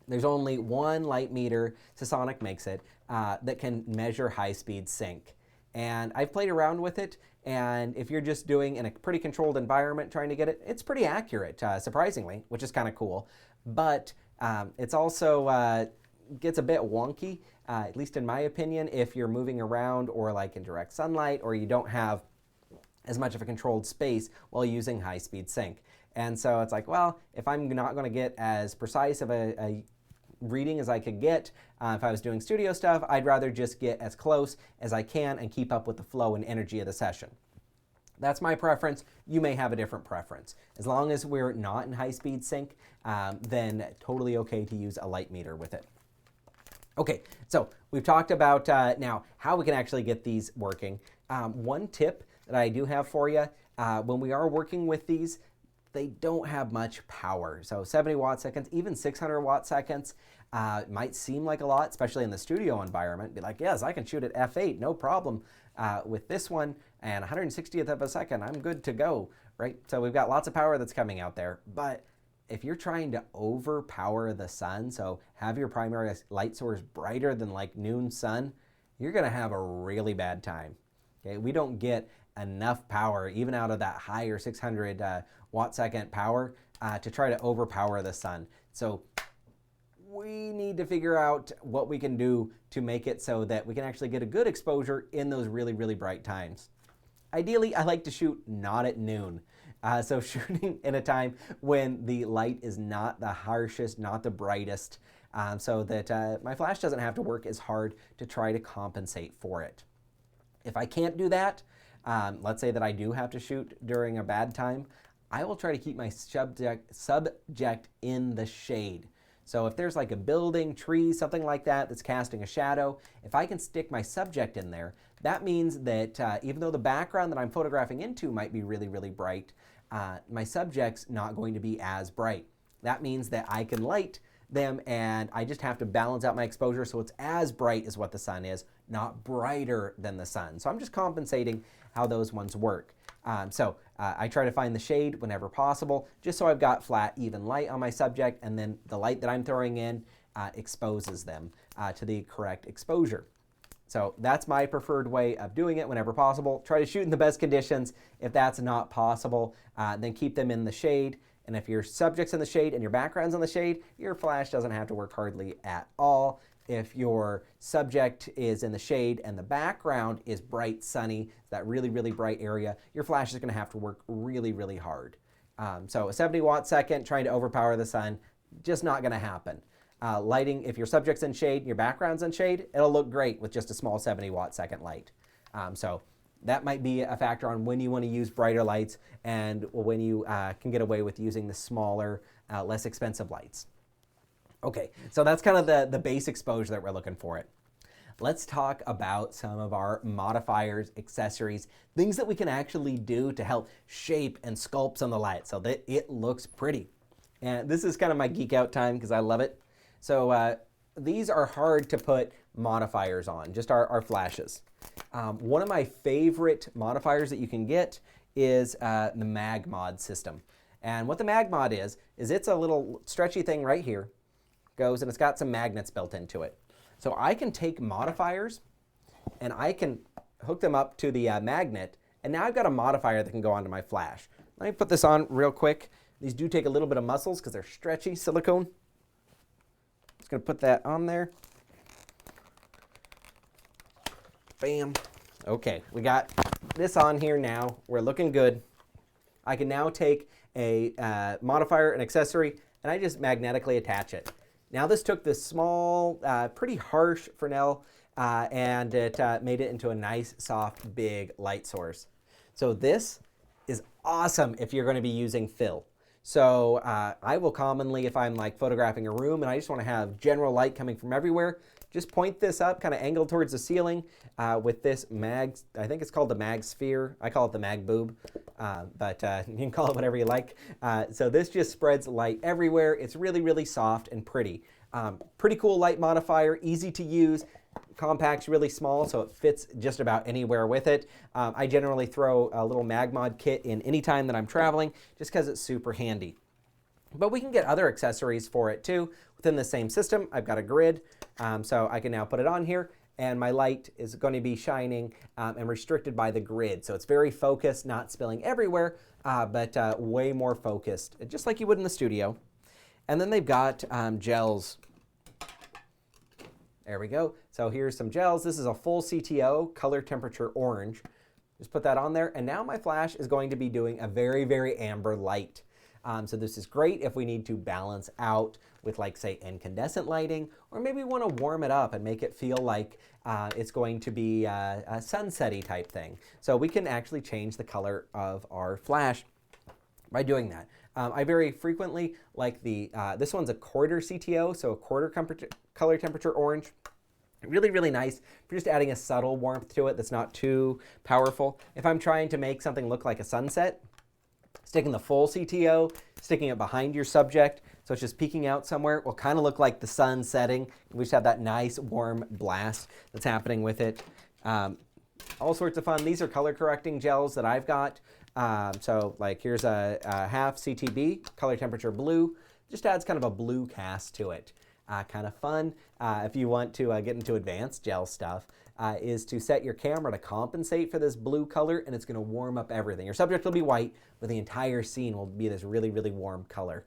There's only one light meter, Sasonic makes it, that can measure high-speed sync. And I've played around with it, and if you're just doing in a pretty controlled environment trying to get it, it's pretty accurate, surprisingly, which is kind of cool. But it's also gets a bit wonky, at least in my opinion, if you're moving around or like in direct sunlight, or you don't have as much of a controlled space while using high-speed sync. And so it's like, well, if I'm not going to get as precise of a reading as I could get if I was doing studio stuff, I'd rather just get as close as I can and keep up with the flow and energy of the session. That's my preference. You may have a different preference. As long as we're not in high-speed sync, then totally okay to use a light meter with it. Okay, so we've talked about now how we can actually get these working. One tip that I do have for you, when we are working with these, they don't have much power. So 70 watt seconds, even 600 watt seconds might seem like a lot, especially in the studio environment. Be like, yes, I can shoot at f8, no problem. With this one and 160th of a second, I'm good to go, right? So we've got lots of power that's coming out there. But if you're trying to overpower the sun, so have your primary light source brighter than like noon sun, you're gonna have a really bad time. Okay, we don't get enough power, even out of that higher 600 watt second power, to try to overpower the sun. So we need to figure out what we can do to make it so that we can actually get a good exposure in those really, really bright times. Ideally, I like to shoot not at noon. So shooting in a time when the light is not the harshest, not the brightest, so that my flash doesn't have to work as hard to try to compensate for it. If I can't do that, let's say that I do have to shoot during a bad time, I will try to keep my subject in the shade. So if there's like a building, tree, something like that that's casting a shadow, if I can stick my subject in there, that means that even though the background that I'm photographing into might be really, really bright, my subject's not going to be as bright. That means that I can light them and I just have to balance out my exposure so it's as bright as what the sun is, not brighter than the sun. So I'm just compensating how those ones work. I try to find the shade whenever possible, just so I've got flat, even light on my subject, and then the light that I'm throwing in exposes them to the correct exposure. So that's my preferred way of doing it whenever possible. Try to shoot in the best conditions. If that's not possible, then keep them in the shade. And if your subject's in the shade and your background's in the shade, your flash doesn't have to work hardly at all. If your subject is in the shade and the background is bright, sunny, that really, really bright area, your flash is going to have to work really, really hard. So a 70 watt second trying to overpower the sun, just not going to happen. Lighting, if your subject's in shade and your background's in shade, it'll look great with just a small 70 watt second light. So that might be a factor on when you want to use brighter lights and when you can get away with using the smaller, less expensive lights. Okay, so that's kind of the base exposure that we're looking for it. Let's talk about some of our modifiers, accessories, things that we can actually do to help shape and sculpt some of the light so that it looks pretty. And this is kind of my geek out time because I love it. So these are hard to put modifiers on, just our flashes. One of my favorite modifiers that you can get is the MagMod system. And what the MagMod is it's a little stretchy thing right here, goes and it's got some magnets built into it. So I can take modifiers and I can hook them up to the magnet, and now I've got a modifier that can go onto my flash. Let me put this on real quick. These do take a little bit of muscles because they're stretchy silicone. Just going to put that on there. Bam. Okay, we got this on here now. We're looking good. I can now take a modifier, an accessory, and I just magnetically attach it. Now this took this small, pretty harsh Fresnel, and it made it into a nice, soft, big light source. So this is awesome if you're going to be using fill. So I will commonly, if I'm like photographing a room and I just want to have general light coming from everywhere, just point this up, kind of angled towards the ceiling with this mag, I think it's called the mag sphere. I call it the mag boob, but you can call it whatever you like. So this just spreads light everywhere. It's really, really soft and pretty. Pretty cool light modifier, easy to use. Compact's really small, so it fits just about anywhere with it. I generally throw a little MagMod kit in any time that I'm traveling, just because it's super handy. But we can get other accessories for it too. Within the same system, I've got a grid, so I can now put it on here, and my light is going to be shining and restricted by the grid. So it's very focused, not spilling everywhere, but way more focused, just like you would in the studio. And then they've got gels. There we go. So here's some gels. This is a full CTO, color temperature orange. Just put that on there, and now my flash is going to be doing a very, very amber light. So this is great if we need to balance out with, like, say, incandescent lighting, or maybe we want to warm it up and make it feel like it's going to be a sunsetty type thing. So we can actually change the color of our flash by doing that. I very frequently like this one's a quarter CTO, so a quarter color temperature orange. Really, really nice. If you're just adding a subtle warmth to it that's not too powerful. If I'm trying to make something look like a sunset, sticking the full CTO, sticking it behind your subject, so it's just peeking out somewhere, it will kind of look like the sun setting. We just have that nice warm blast that's happening with it. All sorts of fun. These are color correcting gels that I've got. So like here's a half CTB, color temperature blue. Just adds kind of a blue cast to it. Kind of fun. If you want to get into advanced gel stuff, is to set your camera to compensate for this blue color, and it's going to warm up everything. Your subject will be white, but the entire scene will be this really, really warm color.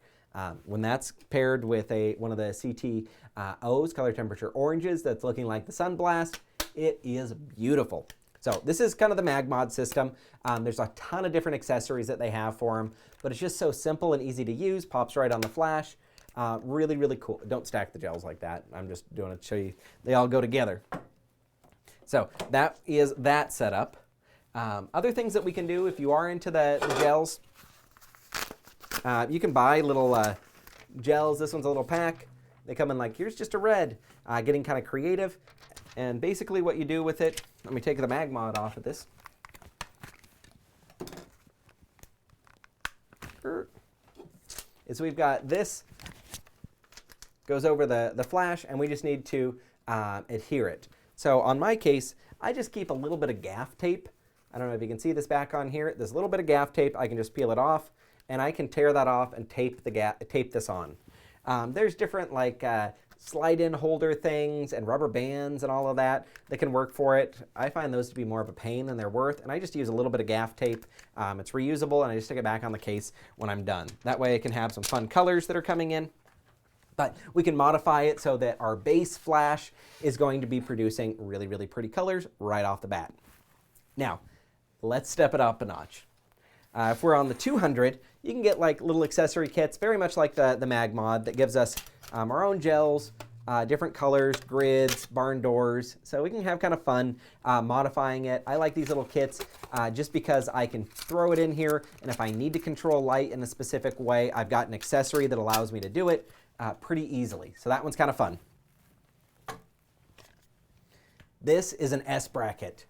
When that's paired with one of the CTOs, color temperature oranges, that's looking like the sunblast, it is beautiful. So this is kind of the MagMod system. There's a ton of different accessories that they have for them, but it's just so simple and easy to use. Pops right on the flash. Really, really cool. Don't stack the gels like that. I'm just doing it to show you they all go together. So that is that setup. Other things that we can do if you are into the gels, you can buy little gels. This one's a little pack. They come in like, here's just a red, getting kind of creative. And basically what you do with it, let me take the MagMod off of this. Is we've got this, goes over the flash, and we just need to adhere it. So on my case, I just keep a little bit of gaff tape. I don't know if you can see this back on here. There's a little bit of gaff tape. I can just peel it off, and I can tear that off and tape this on. There's different like slide-in holder things and rubber bands and all of that can work for it. I find those to be more of a pain than they're worth, and I just use a little bit of gaff tape. It's reusable, and I just stick it back on the case when I'm done. That way I can have some fun colors that are coming in. But we can modify it so that our base flash is going to be producing really, really pretty colors right off the bat. Now, let's step it up a notch. If we're on the 200, you can get like little accessory kits, very much like the MagMod, that gives us our own gels, different colors, grids, barn doors. So we can have kind of fun modifying it. I like these little kits just because I can throw it in here, and if I need to control light in a specific way, I've got an accessory that allows me to do it pretty easily. So that one's kind of fun. This is an S bracket,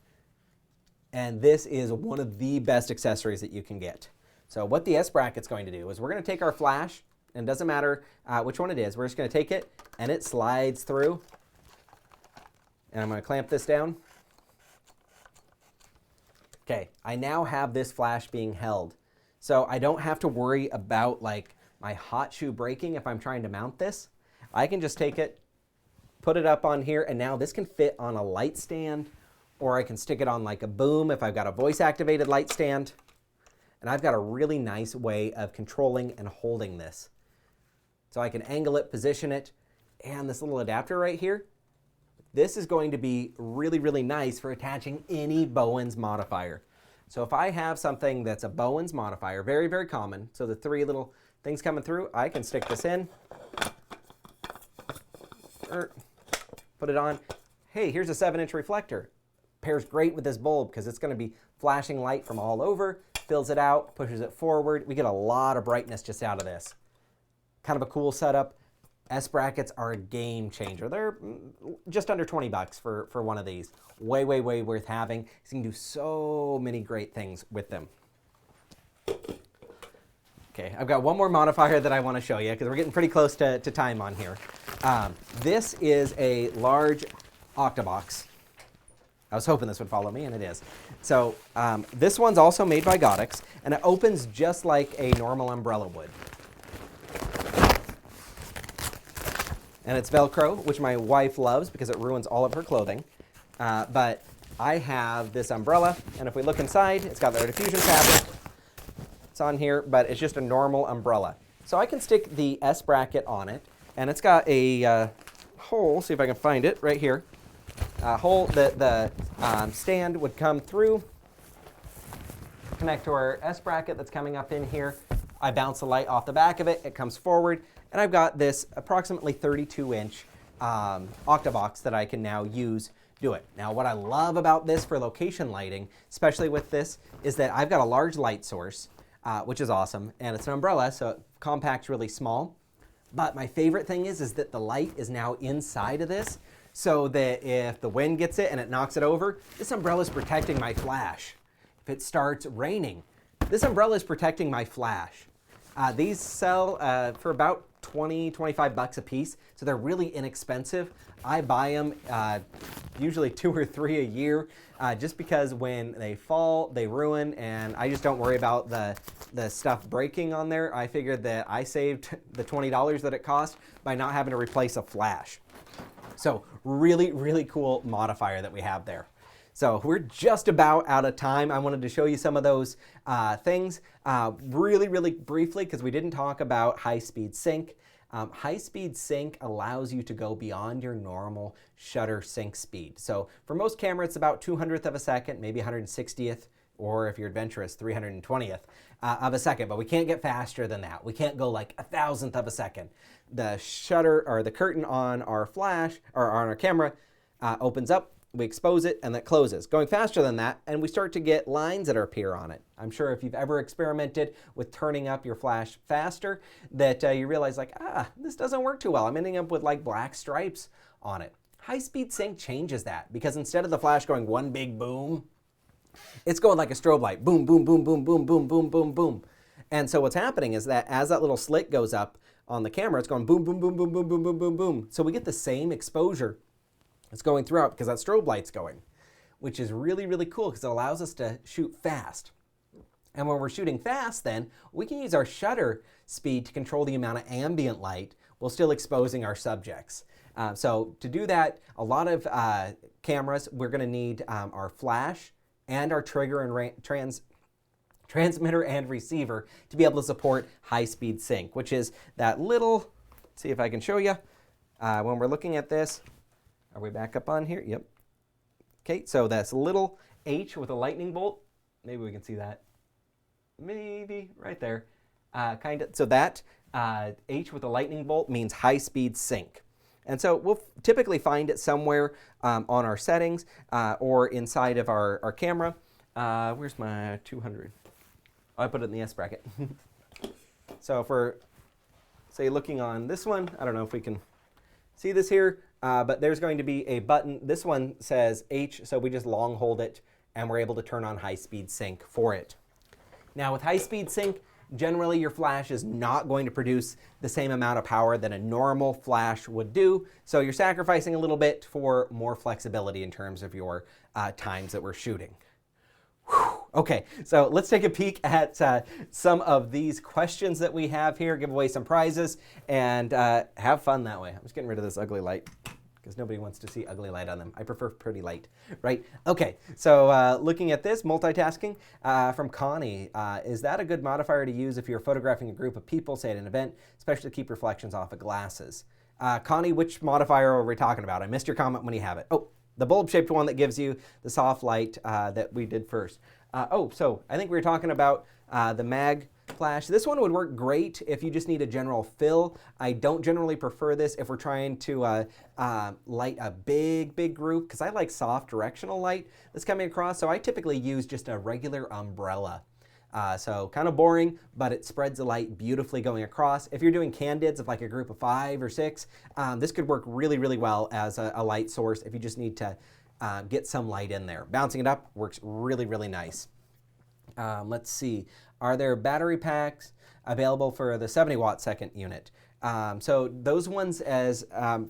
and this is one of the best accessories that you can get. So what the S bracket's going to do is we're going to take our flash, and it doesn't matter which one it is. We're just going to take it, and it slides through. And I'm going to clamp this down. Okay, I now have this flash being held. So I don't have to worry about like my hot shoe breaking if I'm trying to mount this. I can just take it, put it up on here, and now this can fit on a light stand, or I can stick it on like a boom if I've got a voice-activated light stand. And I've got a really nice way of controlling and holding this. So I can angle it, position it, and this little adapter right here, this is going to be really, really nice for attaching any Bowens modifier. So if I have something that's a Bowens modifier, very, very common, so the 3 little things coming through, I can stick this in, put it on. Hey, here's a 7-inch reflector. Pairs great with this bulb because it's going to be flashing light from all over, fills it out, pushes it forward. We get a lot of brightness just out of this. Kind of a cool setup. S-brackets are a game changer. They're just under 20 bucks for one of these. Way, way, way worth having. You can do so many great things with them. Okay, I've got one more modifier that I want to show you because we're getting pretty close to time on here. This is a large octabox. I was hoping this would follow me, and it is. So this one's also made by Goddex, and it opens just like a normal umbrella would. And it's Velcro, which my wife loves because it ruins all of her clothing. But I have this umbrella, and if we look inside, it's got the diffusion fabric. It's on here, but it's just a normal umbrella. So I can stick the S-bracket on it, and it's got a hole, see if I can find it, right here. Hole that the stand would come through, connect to our S-bracket that's coming up in here. I bounce the light off the back of it, it comes forward, and I've got this approximately 32-inch octabox that I can now use do it. Now what I love about this for location lighting, especially with this, is that I've got a large light source, which is awesome, and it's an umbrella, so it compacts really small. But my favorite thing is that the light is now inside of this, so that if the wind gets it and it knocks it over, this umbrella is protecting my flash. If it starts raining, this umbrella is protecting my flash. These sell for about 20-25 bucks a piece, so they're really inexpensive. I buy them usually 2 or 3 a year, just because when they fall, they ruin, and I just don't worry about the stuff breaking on there. I figured that I saved the $20 that it cost by not having to replace a flash. So really, really cool modifier that we have there. So we're just about out of time. I wanted to show you some of those things really, really briefly because we didn't talk about high-speed sync. High-speed sync allows you to go beyond your normal shutter sync speed. So for most cameras, it's about 200th of a second, maybe 160th, or if you're adventurous, 320th of a second. But we can't get faster than that. We can't go like 1,000th of a second. The shutter or the curtain on our flash or on our camera opens up. We expose it, and that closes. Going faster than that, and we start to get lines that appear on it. I'm sure if you've ever experimented with turning up your flash faster, that you realize like, this doesn't work too well. I'm ending up with like black stripes on it. High-speed sync changes that, because instead of the flash going one big boom, it's going like a strobe light. Boom, boom, boom, boom, boom, boom, boom, boom, boom. And so what's happening is that as that little slit goes up on the camera, it's going boom, boom, boom, boom, boom, boom, boom, boom, boom. So we get the same exposure. It's going throughout because that strobe light's going, which is really, really cool because it allows us to shoot fast. And when we're shooting fast then, we can use our shutter speed to control the amount of ambient light while still exposing our subjects. So to do that, a lot of cameras, we're going to need our flash and our trigger and transmitter and receiver to be able to support high-speed sync, which is that little, let's see if I can show you, when we're looking at this. Are we back up on here? Yep. Okay, so that's a little H with a lightning bolt. Maybe we can see that. Maybe right there. Kind of. So that H with a lightning bolt means high-speed sync. And so we'll typically find it somewhere on our settings or inside of our camera. Where's my 200? Oh, I put it in the S bracket. So if we're, say, looking on this one, I don't know if we can see this here. But there's going to be a button. This one says H, so we just long hold it, and we're able to turn on high-speed sync for it. Now with high-speed sync, generally your flash is not going to produce the same amount of power that a normal flash would do. So you're sacrificing a little bit for more flexibility in terms of your times that we're shooting. Okay, so let's take a peek at some of these questions that we have here, give away some prizes, and have fun that way. I'm just getting rid of this ugly light because nobody wants to see ugly light on them. I prefer pretty light, right? Okay, so looking at this, multitasking from Connie. Is that a good modifier to use if you're photographing a group of people, say at an event, especially to keep reflections off of glasses? Connie, which modifier are we talking about? I missed your comment when you have it. Oh, the bulb-shaped one that gives you the soft light that we did first. So I think we were talking about the mag flash. This one would work great if you just need a general fill. I don't generally prefer this if we're trying to light a big group, because I like soft directional light that's coming across. So I typically use just a regular umbrella. So kind of boring, but it spreads the light beautifully going across. If you're doing candids of like a group of 5 or 6, this could work really well as a light source if you just need to get some light in there. Bouncing it up works really nice. Let's see, are there battery packs available for the 70 watt second unit? So those ones, as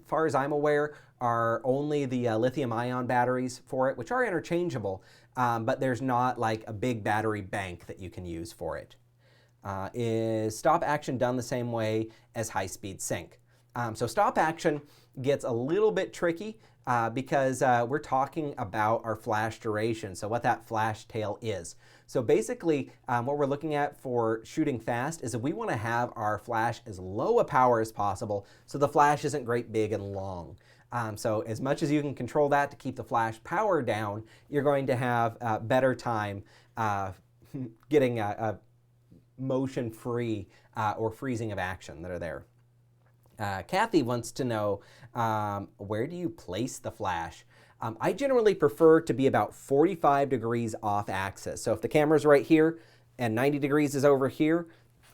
far as I'm aware, are only the lithium ion batteries for it, which are interchangeable, but there's not like a big battery bank that you can use for it. Is stop action done the same way as high speed sync? So stop action gets a little bit tricky because we're talking about our flash duration, so what that flash tail is. So basically what we're looking at for shooting fast is that we want to have our flash as low a power as possible so the flash isn't great big and long. So as much as you can control that to keep the flash power down, you're going to have better time getting a motion-free or freezing of action that are there. Kathy wants to know, where do you place the flash? I generally prefer to be about 45 degrees off axis. So if the camera's right here and 90 degrees is over here,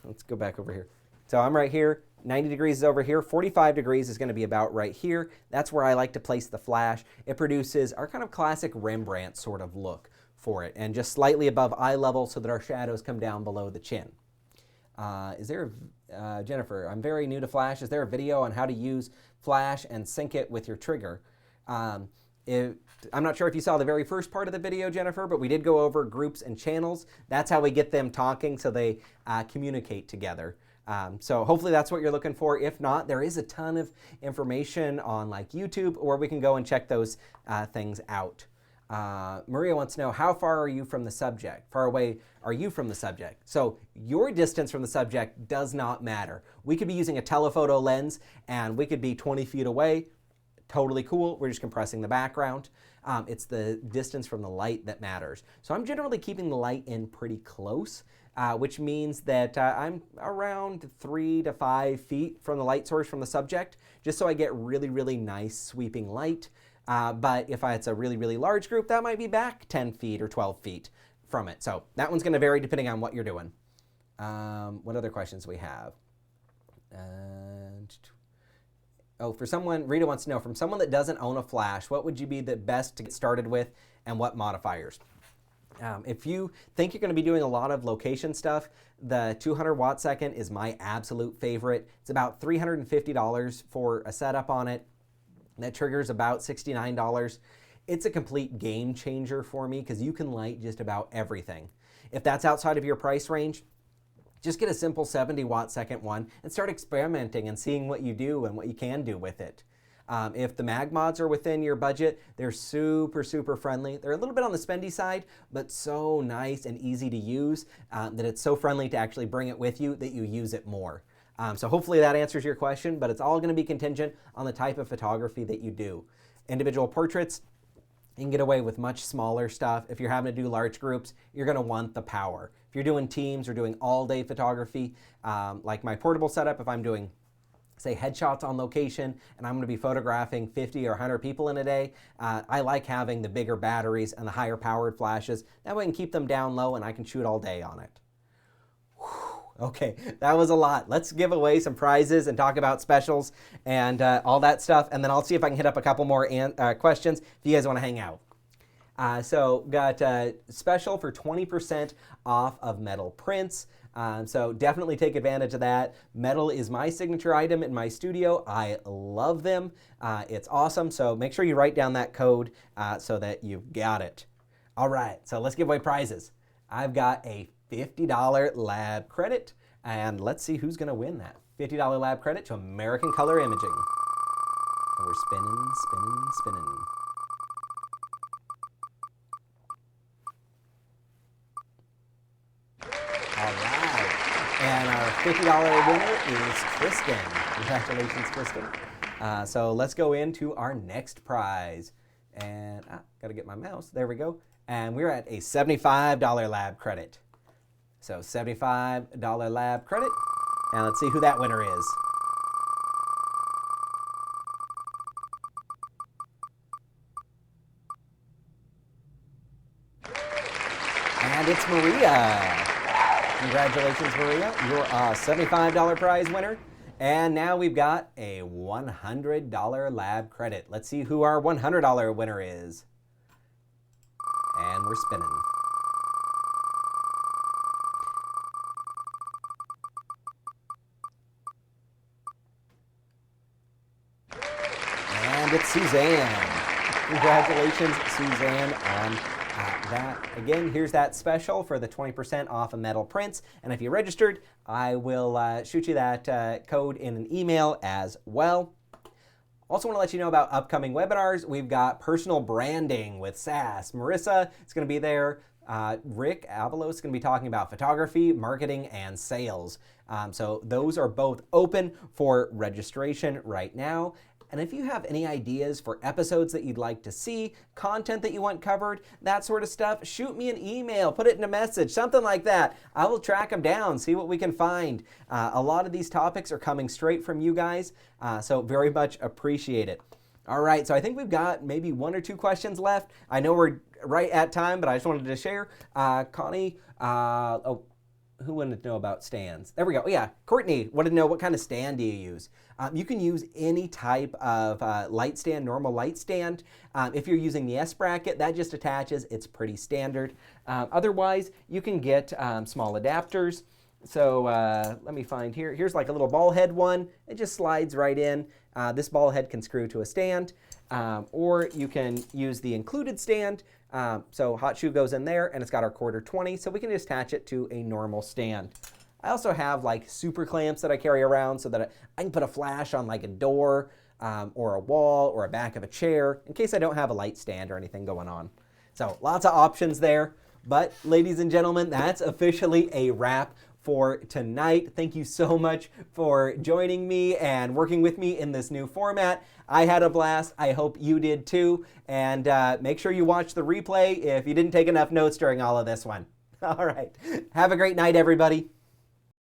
let's go back over here. So I'm right here, 90 degrees is over here, 45 degrees is going to be about right here. That's where I like to place the flash. It produces our kind of classic Rembrandt sort of look for it, and just slightly above eye level so that our shadows come down below the chin. Jennifer, I'm very new to Flash. Is there a video on how to use Flash and sync it with your trigger? I'm not sure if you saw the very first part of the video, Jennifer, but we did go over groups and channels. That's how we get them talking so they communicate together. So hopefully that's what you're looking for. If not, there is a ton of information on like YouTube where we can go and check those things out. Maria wants to know, how far are you from the subject? Far away are you from the subject? So your distance from the subject does not matter. We could be using a telephoto lens and we could be 20 feet away. Totally cool. We're just compressing the background. It's the distance from the light that matters. So I'm generally keeping the light in pretty close, which means that I'm around 3 to 5 feet from the light source from the subject, just so I get really nice sweeping light. But if it's a really large group, that might be back 10 feet or 12 feet from it. So that one's going to vary depending on what you're doing. What other questions we have? For someone, Rita wants to know, from someone that doesn't own a flash, what would you be the best to get started with and what modifiers? If you think you're going to be doing a lot of location stuff, the 200 watt second is my absolute favorite. It's about $350 for a setup on it. That trigger's about $69. It's a complete game changer for me because you can light just about everything. If that's outside of your price range, just get a simple 70 watt second one and start experimenting and seeing what you do and what you can do with it. If the mag mods are within your budget, they're super friendly. They're a little bit on the spendy side, but so nice and easy to use that it's so friendly to actually bring it with you that you use it more. So hopefully that answers your question, but it's all going to be contingent on the type of photography that you do. Individual portraits, you can get away with much smaller stuff. If you're having to do large groups, you're going to want the power. If you're doing teams or doing all-day photography, like my portable setup, if I'm doing, say, headshots on location and I'm going to be photographing 50 or 100 people in a day, I like having the bigger batteries and the higher powered flashes. That way I can keep them down low and I can shoot all day on it. Okay, that was a lot. Let's give away some prizes and talk about specials and all that stuff, and then I'll see if I can hit up a couple more questions if you guys want to hang out. So got a special for 20% off of metal prints. So definitely take advantage of that. Metal is my signature item in my studio. I love them. It's awesome. So make sure you write down that code so that you've got it. All right, so let's give away prizes. I've got a $50 lab credit, and let's see who's going to win that. $50 lab credit to American Color Imaging. And we're spinning, spinning, spinning. All right, and our $50 winner is Kristen. Congratulations, Kristen. So let's go into our next prize. And got to get my mouse. There we go. And we're at a $75 lab credit. So $75 lab credit. And let's see who that winner is. And it's Maria. Congratulations, Maria. You're a $75 prize winner. And now we've got a $100 lab credit. Let's see who our $100 winner is. And we're spinning. And it's Suzanne. Congratulations, Suzanne, on that. Again, here's that special for the 20% off of metal prints. And if you registered, I will shoot you that code in an email as well. Also want to let you know about upcoming webinars. We've got personal branding with SAS. Marissa is going to be there. Rick Avalos is going to be talking about photography, marketing, and sales. So those are both open for registration right now. And if you have any ideas for episodes that you'd like to see, content that you want covered, that sort of stuff, shoot me an email, put it in a message, something like that. I will track them down, see what we can find. A lot of these topics are coming straight from you guys, so very much appreciate it. All right, so I think we've got maybe 1 or 2 questions left. I know we're right at time, but I just wanted to share. Connie, who wanted to know about stands? There we go. Yeah, Courtney wanted to know what kind of stand do you use? You can use any type of light stand, normal light stand. If you're using the S bracket, that just attaches. It's pretty standard. Otherwise, you can get small adapters. So let me find here. Here's like a little ball head one. It just slides right in. This ball head can screw to a stand. Or you can use the included stand. So hot shoe goes in there, and it's got our 1/4-20, so we can just attach it to a normal stand. I also have like super clamps that I carry around so that I can put a flash on like a door or a wall or a back of a chair in case I don't have a light stand or anything going on. So lots of options there. But ladies and gentlemen, that's officially a wrap for tonight. Thank you so much for joining me and working with me in this new format. I had a blast. I hope you did too. And make sure you watch the replay if you didn't take enough notes during all of this one. All right. Have a great night, everybody.